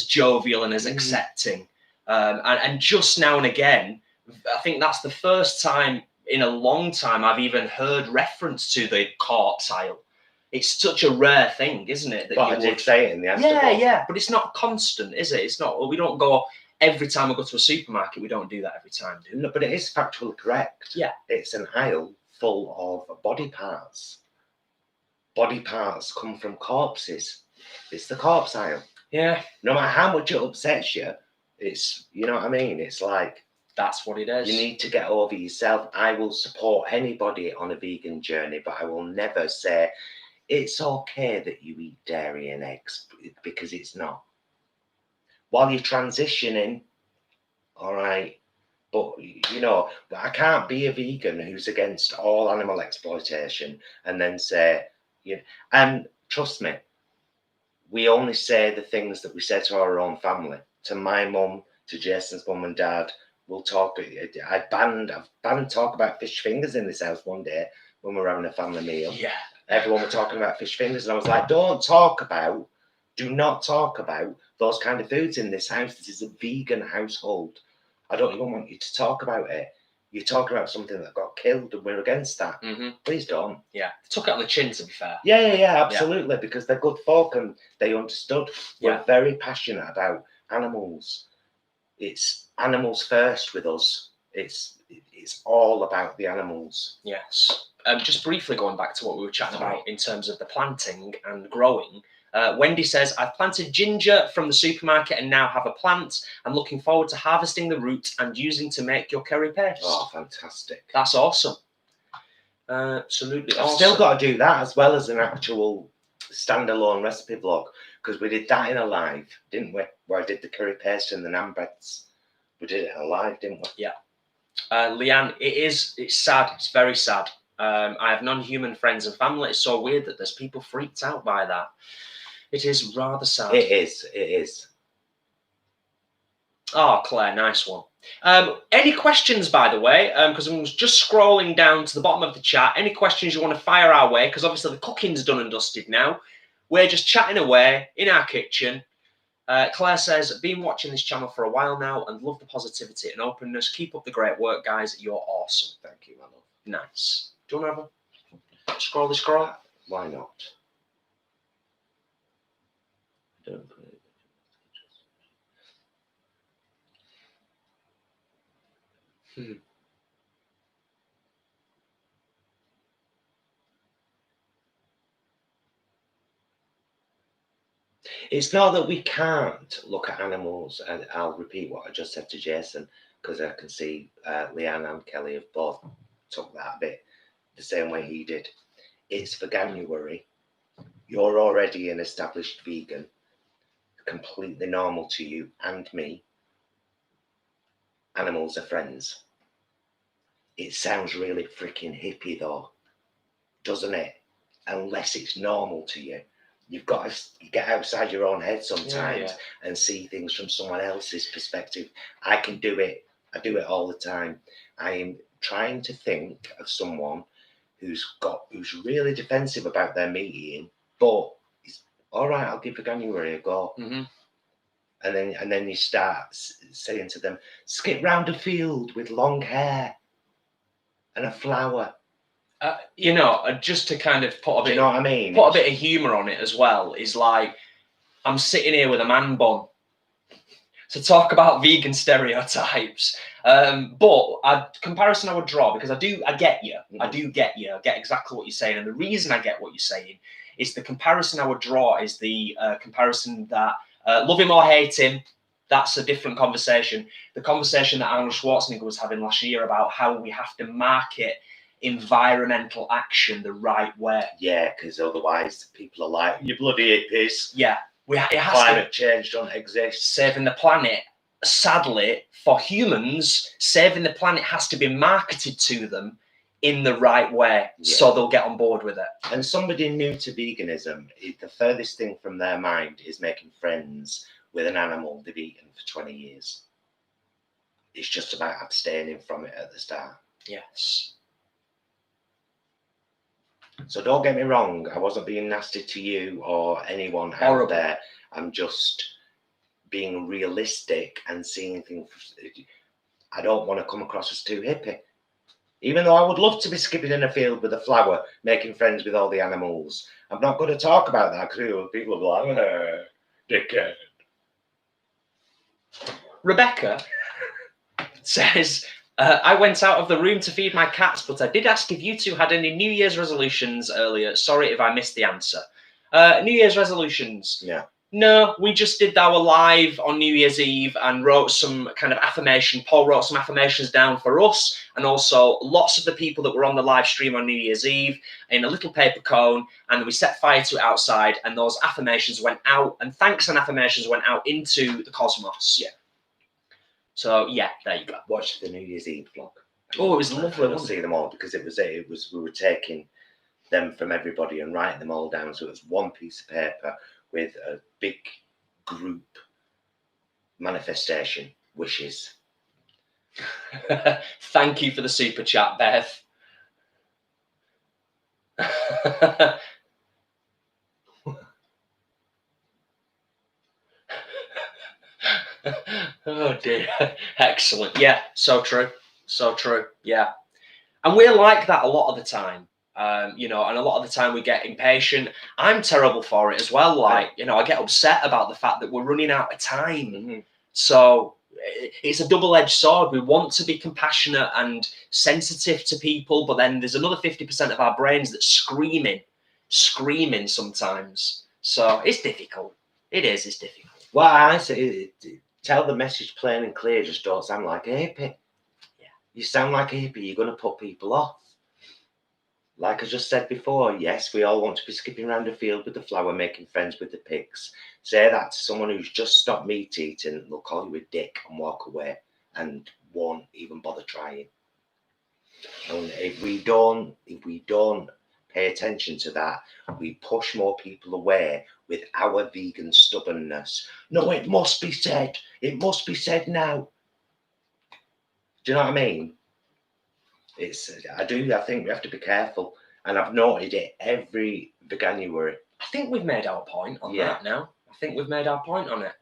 jovial and as accepting. And just now and again, I think that's the first time in a long time I've even heard reference to the corpse aisle. It's such a rare thing, isn't it? That but I did say it in the answer. Yeah, but it's not constant, is it? It's not. Well, we don't go every time we go to a supermarket. We don't do that every time, do we? No, but it is factually correct. Yeah, it's an aisle full of body parts. Body parts come from corpses. It's the corpse aisle. Yeah. No matter how much it upsets you, it's, you know what I mean? It's like, that's what it is. You need to get over yourself. I will support anybody on a vegan journey, but I will never say it's okay that you eat dairy and eggs, because it's not. While you're transitioning, all right, but you know, I can't be a vegan who's against all animal exploitation and then say, and trust me, we only say the things that we say to our own family, to my mum, to Jason's mum and dad. We'll talk. I've banned talk about fish fingers in this house one day when we were having a family meal. Yeah. Everyone were talking about fish fingers, and I was like, do not talk about those kind of foods in this house. This is a vegan household. I don't even want you to talk about it. You're talking about something that got killed, and we're against that. Please don't. Yeah, took it on the chin, to be fair. Yeah, absolutely, because they're good folk and they understood. We're very passionate about animals. It's animals first with us. It's all about the animals. Yes. Just briefly going back to what we were chatting about in terms of the planting and growing. Wendy says, I've planted ginger from the supermarket and now have a plant. I'm looking forward to harvesting the root and using to make your curry paste. Oh, fantastic. That's awesome. Absolutely I've awesome. still got to do that as well as an actual standalone recipe vlog, because we did that in a live, didn't we? Where I did the curry paste and the naan breads. We did it in a live, didn't we? Yeah. Leanne, it's sad. It's very sad. I have non-human friends and family. It's so weird that there's people freaked out by that. It is rather sad. It is. Oh, Claire, nice one. Any questions, by the way? Because I'm just scrolling down to the bottom of the chat. Any questions you want to fire our way? Because obviously the cooking's done and dusted now. We're just chatting away in our kitchen. Claire says, been watching this channel for a while now and love the positivity and openness. Keep up the great work, guys. You're awesome. Thank you, my love. Nice. Do you want to have a scroll? Why not? Don't put it. It's not that we can't look at animals, and I'll repeat what I just said to Jason, because I can see Leanne and Kelly have both took that a bit the same way he did. It's Veganuary. You're already an established vegan, completely normal to you and me. Animals are friends. It sounds really freaking hippie though, doesn't it? Unless it's normal to you. You've got to get outside your own head sometimes and see things from someone else's perspective. I can do it. I do it all the time. I am trying to think of someone who's really defensive about their meat eating, but it's all right. I'll give Veganuary a go. And then you start saying to them, skip round a field with long hair and a flower. Just to kind of put a bit, you know what I mean? Put a bit of humour on it as well. Is like, I'm sitting here with a man bun to talk about vegan stereotypes. But comparison I would draw, because I get you. I do get you. I get exactly what you're saying. And the reason I get what you're saying is the comparison I would draw is the comparison that love him or hate him, that's a different conversation. The conversation that Arnold Schwarzenegger was having last year about how we have to market environmental action the right way. Yeah, because otherwise people are like, you bloody hippies. Yeah. Climate change don't exist. Saving the planet sadly, for humans, saving the planet has to be marketed to them in the right way, so they'll get on board with it. And somebody new to veganism, the furthest thing from their mind is making friends with an animal they've eaten for 20 years. It's just about abstaining from it at the start. Yes. So don't get me wrong, I wasn't being nasty to you or anyone out there. I'm just being realistic and seeing things. I don't want to come across as too hippie. Even though I would love to be skipping in a field with a flower, making friends with all the animals. I'm not going to talk about that because people will be like, dickhead. Rebecca says, I went out of the room to feed my cats, but I did ask if you two had any New Year's resolutions earlier. Sorry if I missed the answer. New Year's resolutions. Yeah. No, we just did our live on New Year's Eve and wrote some kind of affirmation. Paul wrote some affirmations down for us and also lots of the people that were on the live stream on New Year's Eve in a little paper cone, and we set fire to it outside, and those affirmations went out, and thanks and affirmations went out into the cosmos. Yeah. So yeah, there you go. Watch the New Year's Eve vlog. Oh, it was lovely. We'll see them all because it was we were taking them from everybody and writing them all down. So it was one piece of paper with a big group manifestation, wishes. Thank you for the super chat, Beth. Oh dear. Excellent. Yeah, so true. So true. Yeah. And we're like that a lot of the time. You know, and a lot of the time we get impatient. I'm terrible for it as well. Like, you know, I get upset about the fact that we're running out of time. Mm-hmm. So it's a double-edged sword. We want to be compassionate and sensitive to people, but then there's another 50% of our brains that's screaming sometimes. So it's difficult. It is. It's difficult. Well, I say, tell the message plain and clear. Just don't sound like a hippie. Yeah. You sound like a hippie, you're going to put people off. Like I just said before, yes, we all want to be skipping around a field with the flower, making friends with the pigs. Say that to someone who's just stopped meat eating, they'll call you a dick and walk away and won't even bother trying. And if we don't pay attention to that, we push more people away with our vegan stubbornness. No, it must be said. It must be said now. Do you know what I mean? I think we have to be careful, and I've noted it every Veganuary. I think we've made our point on that now. I think we've made our point on it.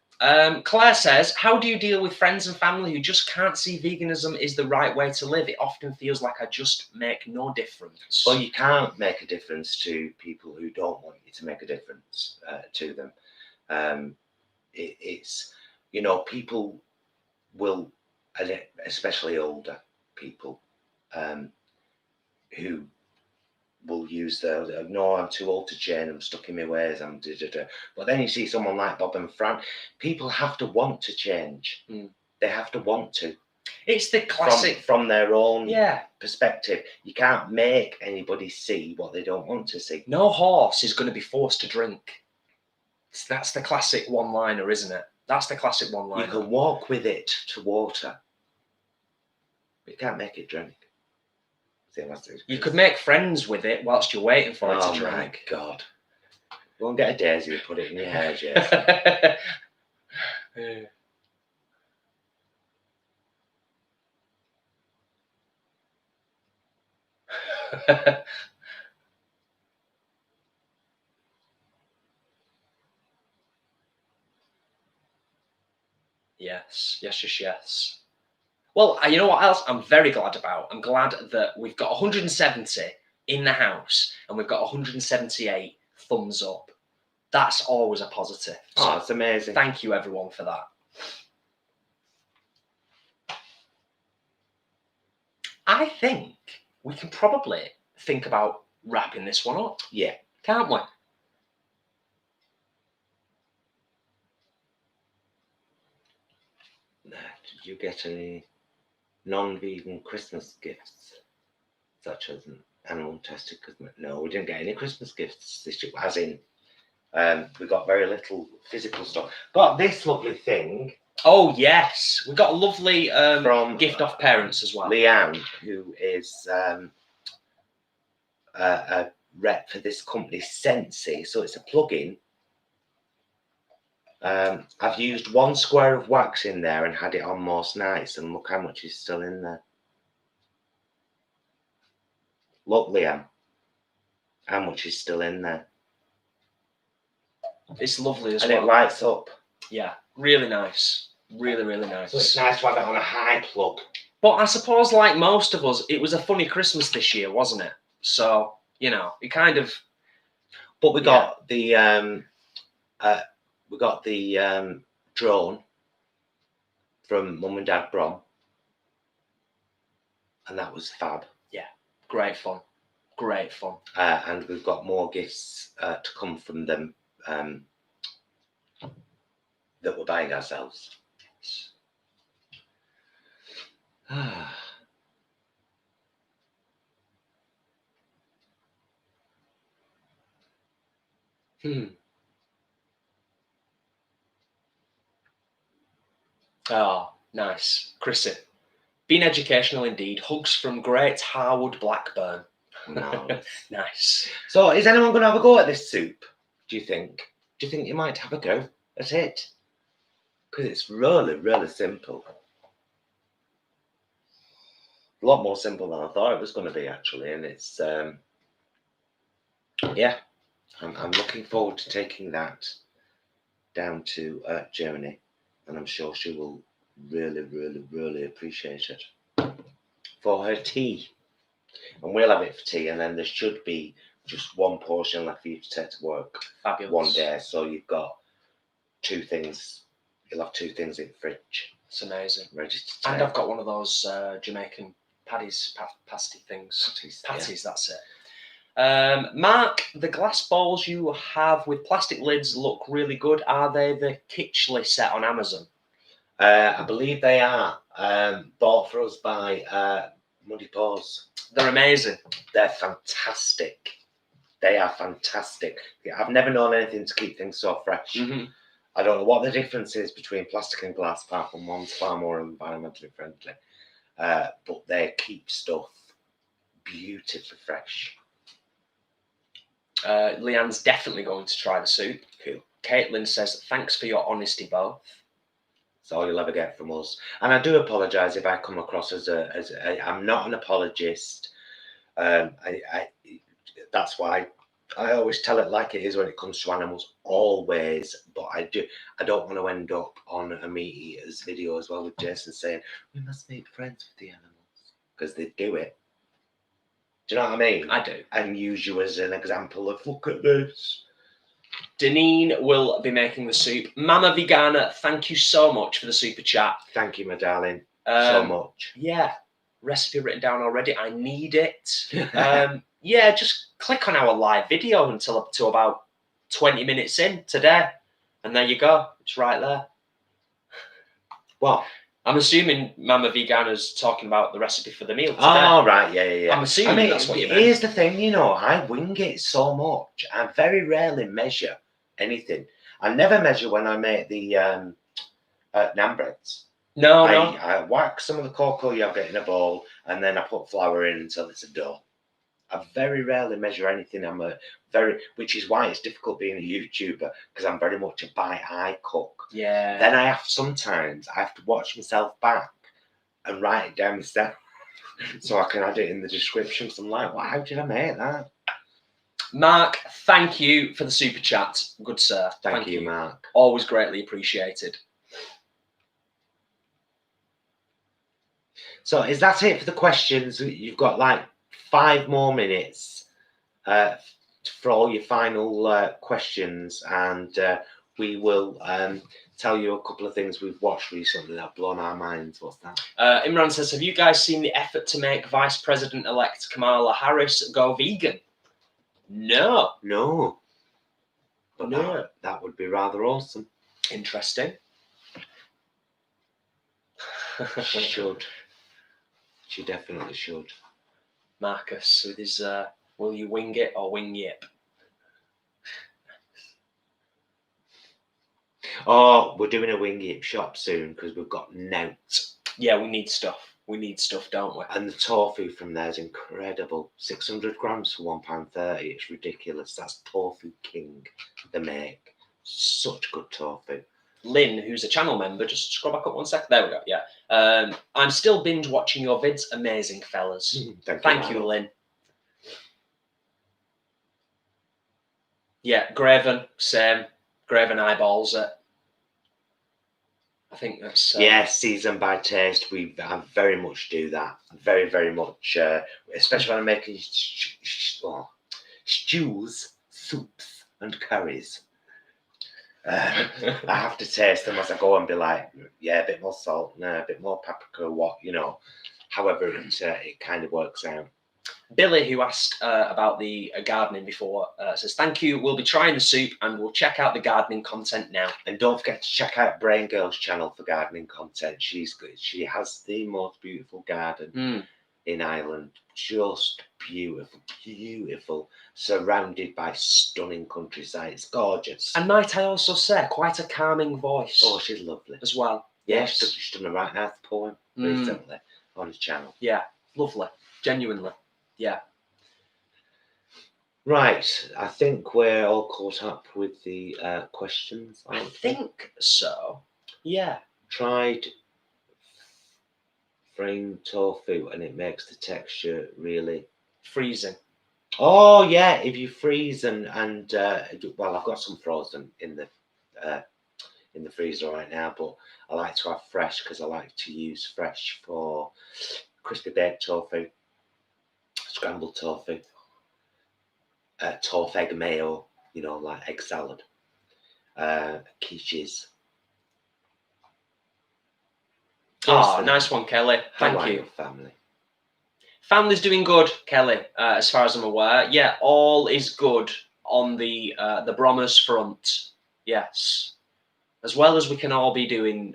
Claire says, how do you deal with friends and family who just can't see veganism is the right way to live? It often feels like I just make no difference. Well, you can't make a difference to people who don't want you to make a difference to them. It's, you know, people will, especially older people, who will use no, I'm too old to change, I'm stuck in my ways, I'm da-da-da. But then you see someone like Bob and Fran, people have to want to change. They have to want to. It's the classic from their own perspective. You can't make anybody see what they don't want to see. No horse is going to be forced to drink. That's the classic one-liner, isn't it? That's the classic one-liner. You can walk with it to water, but you can't make it drink. You could make friends with it whilst you're waiting for it to drink. Oh my God. Go and get a daisy and put it in your hair, Jason. Yes. Well, you know what else I'm very glad about? I'm glad that we've got 170 in the house and we've got 178 thumbs up. That's always a positive. So that's amazing. Thank you, everyone, for that. I think we can probably think about wrapping this one up. Yeah. Can't we? Did you get any non-vegan Christmas gifts, such as an animal-tested cosmetic? No, we didn't get any Christmas gifts this year, as in, we got very little physical stuff. Got this lovely thing. Oh, yes. We got a lovely from gift off parents as well. Leanne, who is a rep for this company, Sensi. So it's a plugin. I've used 1 square of wax in there and had it on most nights, and look how much is still in there. Look, Leanne, how much is still in there. It's lovely as well. And it lights up. Yeah, really nice. Really, really nice. So it's nice to have it on a high plug. But I suppose, like most of us, it was a funny Christmas this year, wasn't it? So, you know, it kind of... But we got the drone from Mum and Dad Brom, and that was fab. Yeah, great fun. Great fun. And we've got more gifts to come from them that we're buying ourselves. Oh, nice. Chrissy. Been educational indeed. Hugs from Great Harwood Blackburn. No. Nice. So is anyone going to have a go at this soup, do you think? Do you think you might have a go at it? Because it's really, really simple. A lot more simple than I thought it was going to be, actually. And it's, yeah, I'm looking forward to taking that down to Germany. And I'm sure she will really, really, really appreciate it for her tea. And we'll have it for tea. And then there should be just 1 portion left for you to take to work. Fabulous. One day. So you've got 2 things. You'll have 2 things in the fridge. It's amazing. Ready to take. And I've got one of those Jamaican pasty things. Patties, yeah. That's it. Mark, the glass bowls you have with plastic lids look really good. Are they the Kitchley set on Amazon? I believe they are. Bought for us by Muddy Paws. They're amazing. They're fantastic. They are fantastic. I've never known anything to keep things so fresh. Mm-hmm. I don't know what the difference is between plastic and glass, apart from one's far more environmentally friendly. But they keep stuff beautifully fresh. Leanne's definitely going to try the soup. Cool. Caitlin says, thanks for your honesty, both. That's all you'll ever get from us. And I do apologise if I come across as I'm not an apologist. That's why I always tell it like it is when it comes to animals, always. But I don't want to end up on a meat eaters video as well with Jason saying we must make friends with the animals, because they do it. Do you know what I mean? I do. And use you as an example of look at this. Deneen will be making the soup. Mama Vegana, thank you so much for the super chat. Thank you, my darling, so much. Yeah, recipe written down already. I need it. Yeah, just click on our live video until up to about 20 minutes in today. And there you go. It's right there. What? I'm assuming Mama Vegana's talking about the recipe for the meal today. Oh, right. Yeah. I'm assuming that's what you meant. Here's the thing, you know, I wing it so much. I very rarely measure anything. I never measure when I make the naan breads. No. I whack some of the cocoa yogurt in a bowl, and then I put flour in until it's a dough. I very rarely measure anything. Which is why it's difficult being a YouTuber, because I'm very much a by eye cook. Yeah. Then sometimes I have to watch myself back and write it down myself so I can add it in the description. So I'm like, wow, how did I make that? Mark, thank you for the super chat. Good sir. Thank you, Mark. Always greatly appreciated. So is that it for the questions? You've got like 5 more minutes for all your final questions, and we will tell you a couple of things we've watched recently that have blown our minds. What's that? Imran says, have you guys seen the effort to make Vice President-elect Kamala Harris go vegan? No. But no. That would be rather awesome. Interesting. She should. She definitely should. Marcus with his will you wing it or wing yip? Oh, we're doing a wingy shop soon because we've got notes. Yeah, we need stuff. We need stuff, don't we? And the tofu from there is incredible. 600 grams for £1.30. It's ridiculous. That's Tofu King, the make. Such good tofu. Lynn, who's a channel member, just scroll back up 1 second. There we go. Yeah. I'm still binge watching your vids. Amazing, fellas. Thank you, Lynn. Yeah, Graven, same. Graven eyeballs it. I think that's... yeah, seasoned by taste. I very much do that. Very, very much. Especially when I'm making stews, soups, and curries. I have to taste them as I go and be like, yeah, a bit more salt, no, a bit more paprika, what, you know. However, it kind of works out. Billy, who asked about the gardening before, says, thank you. We'll be trying the soup and we'll check out the gardening content now. And don't forget to check out Braingirl's channel for gardening content. She's good. She has the most beautiful garden in Ireland. Just beautiful, beautiful. Surrounded by stunning countryside. It's gorgeous. And might I also say, quite a calming voice. Oh, she's lovely. As well. Yeah, she's done a right nice poem recently on his channel. Yeah, lovely. Genuinely. Yeah. Right, I think we're all caught up with the questions. I think so. Yeah. Tried framed tofu and it makes the texture really freezing. Oh yeah, if you freeze and well, I've got some frozen in the freezer right now, but I like to have fresh because I like to use fresh for crispy baked tofu, scrambled tofu, tofu egg mayo, you know, like egg salad, quiches. Oh, nice one, Kelly. Thank you. Family. Family's doing good, Kelly, as far as I'm aware. Yeah, all is good on the Bromers front. Yes. As well as we can all be doing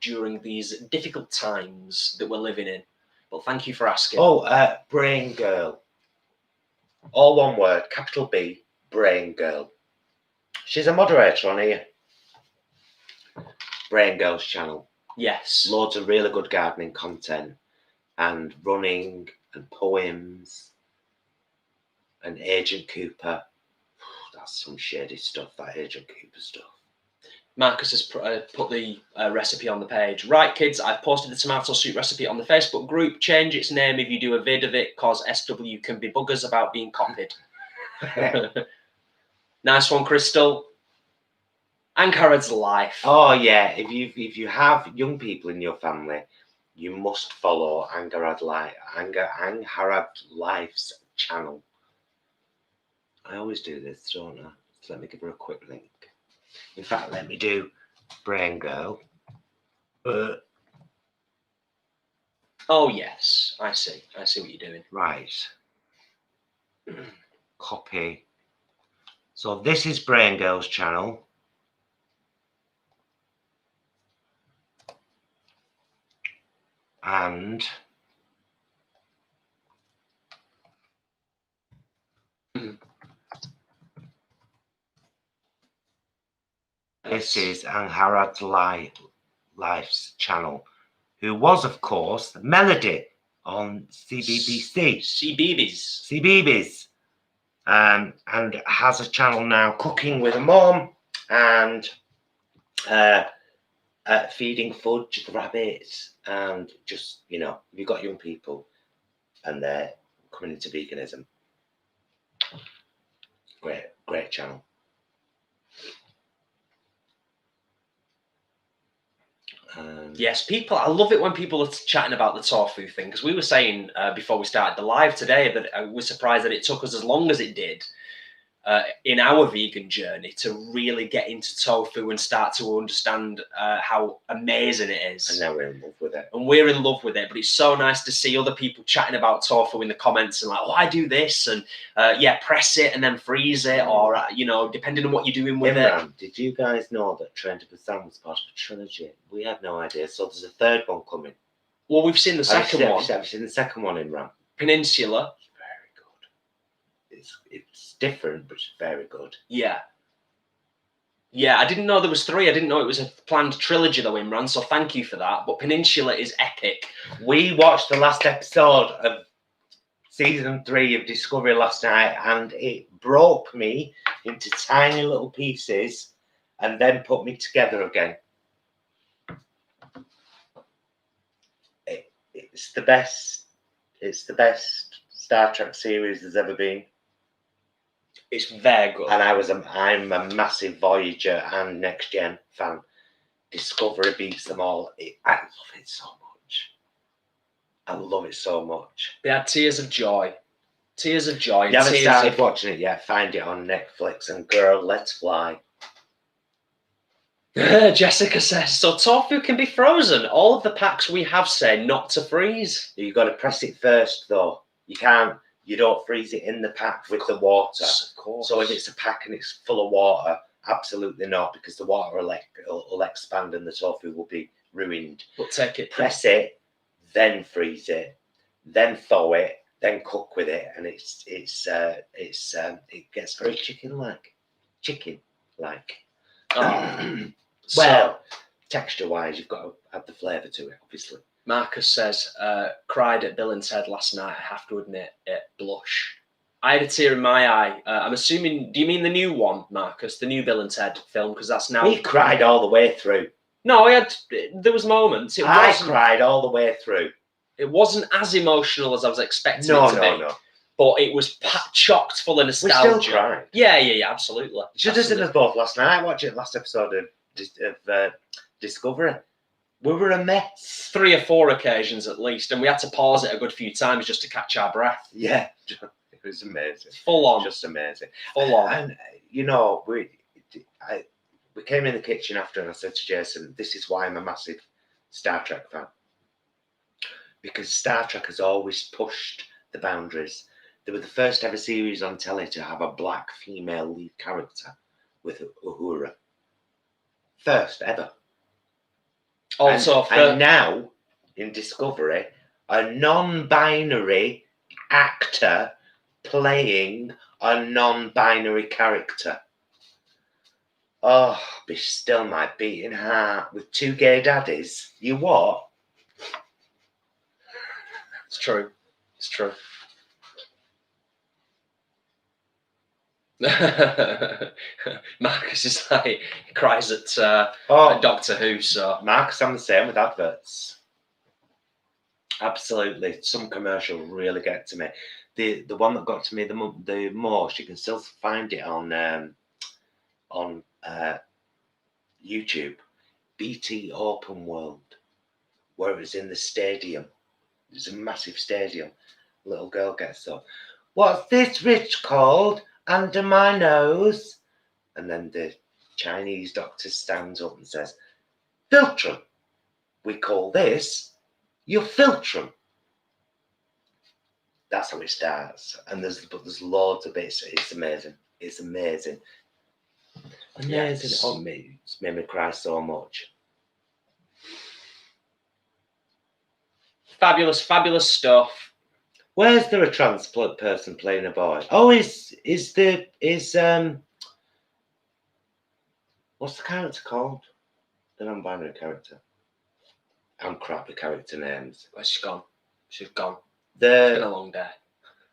during these difficult times that we're living in. But thank you for asking. Oh, Braingirl. All one word, capital B, Braingirl. She's a moderator on here. Braingirl's channel. Yes. Loads of really good gardening content and running and poems and Agent Cooper. That's some shady stuff, that Agent Cooper stuff. Marcus has put the recipe on the page. Right, kids, I've posted the tomato soup recipe on the Facebook group. Change its name if you do a vid of it, cause SW can be buggers about being copied. Nice one, Crystal. Ankarad's life. Oh yeah, if you have young people in your family, you must follow Angarad Life's channel. I always do this, don't I? So let me give her a quick link. In fact, let me do Braingirl. Oh yes, I see. I see what you're doing. Right. Copy. So this is Braingirl's channel. And this is Angarad Life's channel, who was, of course, Melody on CBBC. CBeebies. And has a channel now, Cooking with a Mum, and feeding fudge the rabbits, and just, you know, if you've got young people and they're coming into veganism, great channel. Yes, people, I love it when people are chatting about the tofu thing, because we were saying before we started the live today that I was surprised that it took us as long as it did in our vegan journey to really get into tofu and start to understand how amazing it is. And now we're in love with it. And we're in love with it, but it's so nice to see other people chatting about tofu in the comments and like, oh, I do this, and yeah, press it and then freeze it, or, you know, depending on what you're doing with it. Did you guys know that Train to Busan was part of a trilogy? We had no idea. So there's a third one coming. Well, we've seen the second one. Have you seen the second one in Ram? Peninsula. It's different, but it's very good. Yeah. Yeah, I didn't know there was 3. I didn't know it was a planned trilogy though, Imran, so thank you for that. But Peninsula is epic. We watched the last episode of season 3 of Discovery last night, and it broke me into tiny little pieces and then put me together again. It's the best Star Trek series there's ever been. It's very good. And I'm a massive Voyager and Next Gen fan. Discovery beats them all. I love it so much. I love it so much. They had tears of joy. Tears of joy. You haven't started watching it yet? Find it on Netflix, and girl, let's fly. Jessica says, so tofu can be frozen. All of the packs we have say not to freeze. You've got to press it first, though. You don't freeze it in the pack with the water. Of course. So if it's a pack and it's full of water, absolutely not, because the water will expand and the tofu will be ruined. But take it. Press it, then freeze it, then thaw it, then cook with it, and it gets very chicken-like. Well, texture-wise, you've got to add the flavour to it, obviously. Marcus says, cried at Bill and Ted last night. I have to admit, it blush. I had a tear in my eye. I'm assuming, do you mean the new one, Marcus? The new Bill and Ted film? Because that's now... We cried all the way through. No, there was moments. I cried all the way through. It wasn't as emotional as I was expecting it to be. No. But it was chocked full of nostalgia. We still cried. Yeah, absolutely. Should have seen us both last night. Watch it last episode of Discovery. We were a mess. 3 or 4 occasions at least, and we had to pause it a good few times just to catch our breath. Yeah, it was amazing. Full on. Just amazing. Full on. And, you know, we came in the kitchen after and I said to Jason, this is why I'm a massive Star Trek fan. Because Star Trek has always pushed the boundaries. They were the first ever series on telly to have a black female lead character with Uhura. First ever. Also, and now in Discovery, a non-binary actor playing a non-binary character. Oh, be still my beating heart with 2 gay daddies. You what? It's true. It's true. Marcus is like, he cries at Doctor Who, so... Marcus, I'm the same with adverts. Absolutely. Some commercials really get to me. The one that got to me the most, you can still find it on YouTube. BT Open World, where it was in the stadium. It was a massive stadium. A little girl gets up. What's this rich called? Under my nose. And then the Chinese doctor stands up and says, Filtrum. We call this your Filtrum. That's how it starts. And there's loads of bits. It's amazing. It's amazing. Amazing. Yes. Oh, it's made me cry so much. Fabulous, fabulous stuff. Where's there a trans person playing a boy? Oh, is what's the character called? The non-binary character. I'm crap with character names. Where's she gone? She's gone. It's been a long day.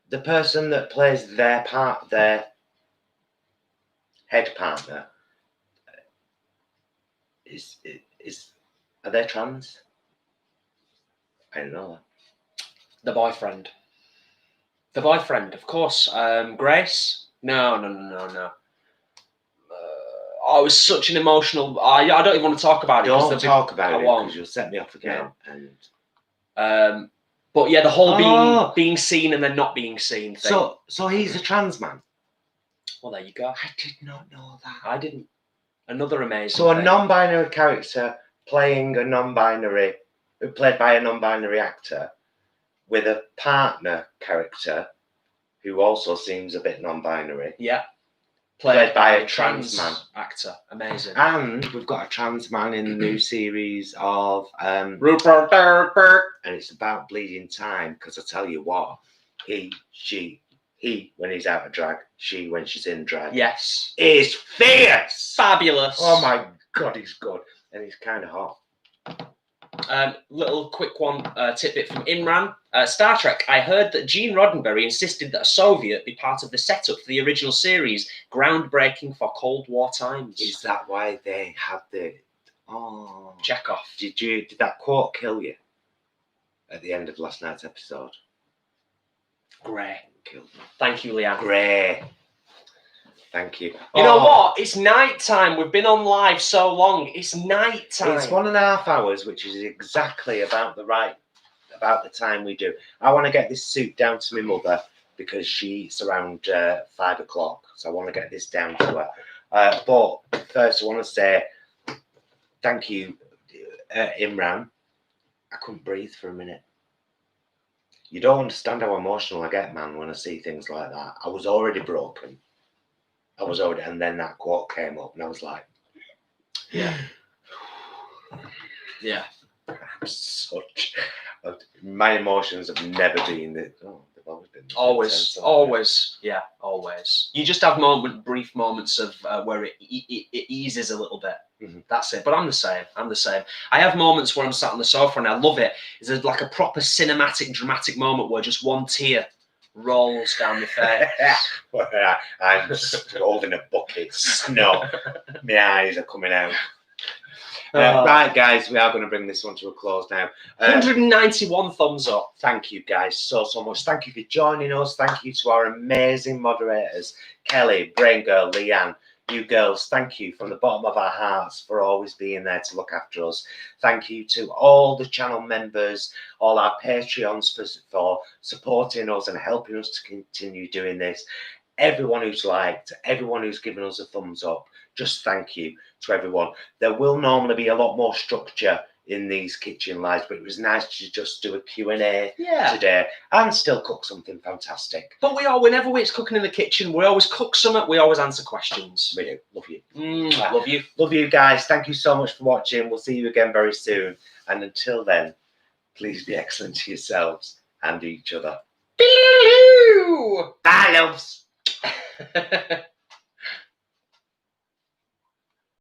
The person that plays their head partner are they trans? I don't know. The boyfriend. The boyfriend, of course. Grace? No. Oh, it was such an emotional... I don't even want to talk about it. Don't talk about it because you'll set me off again. Yeah. But yeah, the whole being seen and then not being seen thing. So he's a trans man? Well, there you go. I did not know that. I didn't. Another amazing So thing. A non-binary character played by a non-binary actor with a partner character who also seems a bit non-binary. Yeah. Played by a trans man. Actor. Amazing. And we've got a trans man in the new series of Rupert. And it's about bleeding time, because I tell you what, he He when he's out of drag, she when she's in drag. Yes. Is fierce. Fabulous. Oh my God, he's good. And he's kind of hot. Little quick one tidbit from Imran. Star Trek, I heard that Gene Roddenberry insisted that a Soviet be part of the setup for the original series, groundbreaking for Cold War times. Is that why they had the... Oh... Chekhov. Did that quote kill you at the end of last night's episode? Great. Killed me. Thank you, Leanne. Great. Thank you. You know what? It's night time. We've been on live so long. It's night time. It's 1.5 hours, which is exactly about the time we do. I want to get this soup down to my mother because she eats around 5 o'clock. So I want to get this down to her. But first, I want to say thank you, Imran. I couldn't breathe for a minute. You don't understand how emotional I get, man, when I see things like that. I was already broken. And then that quote came up, and I was like, yeah. Yeah. My emotions have never been this. Oh, they've always been. Always. Yeah, always. You just have brief moments of where it eases a little bit. Mm-hmm. That's it. But I'm the same. I have moments where I'm sat on the sofa and I love it. It's like a proper cinematic, dramatic moment where just one tear rolls down the face. I'm holding a bucket. Snow. My eyes are coming out. Right, guys, we are going to bring this one to a close now. 191 thumbs up. Thank you, guys, so much. Thank you for joining us. Thank you to our amazing moderators, Kelly, Braingirl, Leanne. You girls, thank you from the bottom of our hearts for always being there to look after us. Thank you to all the channel members, all our Patreons for supporting us and helping us to continue doing this. Everyone who's liked, everyone who's given us a thumbs up, just thank you to everyone. There will normally be a lot more structure in these kitchen lives, but it was nice to just do a Q&A today and still cook something fantastic. But whenever it's cooking in the kitchen, we always cook something, we always answer questions. We do. Love you. Love you. Love you guys. Thank you so much for watching. We'll see you again very soon. And until then, please be excellent to yourselves and each other. Bye, Bye, loves.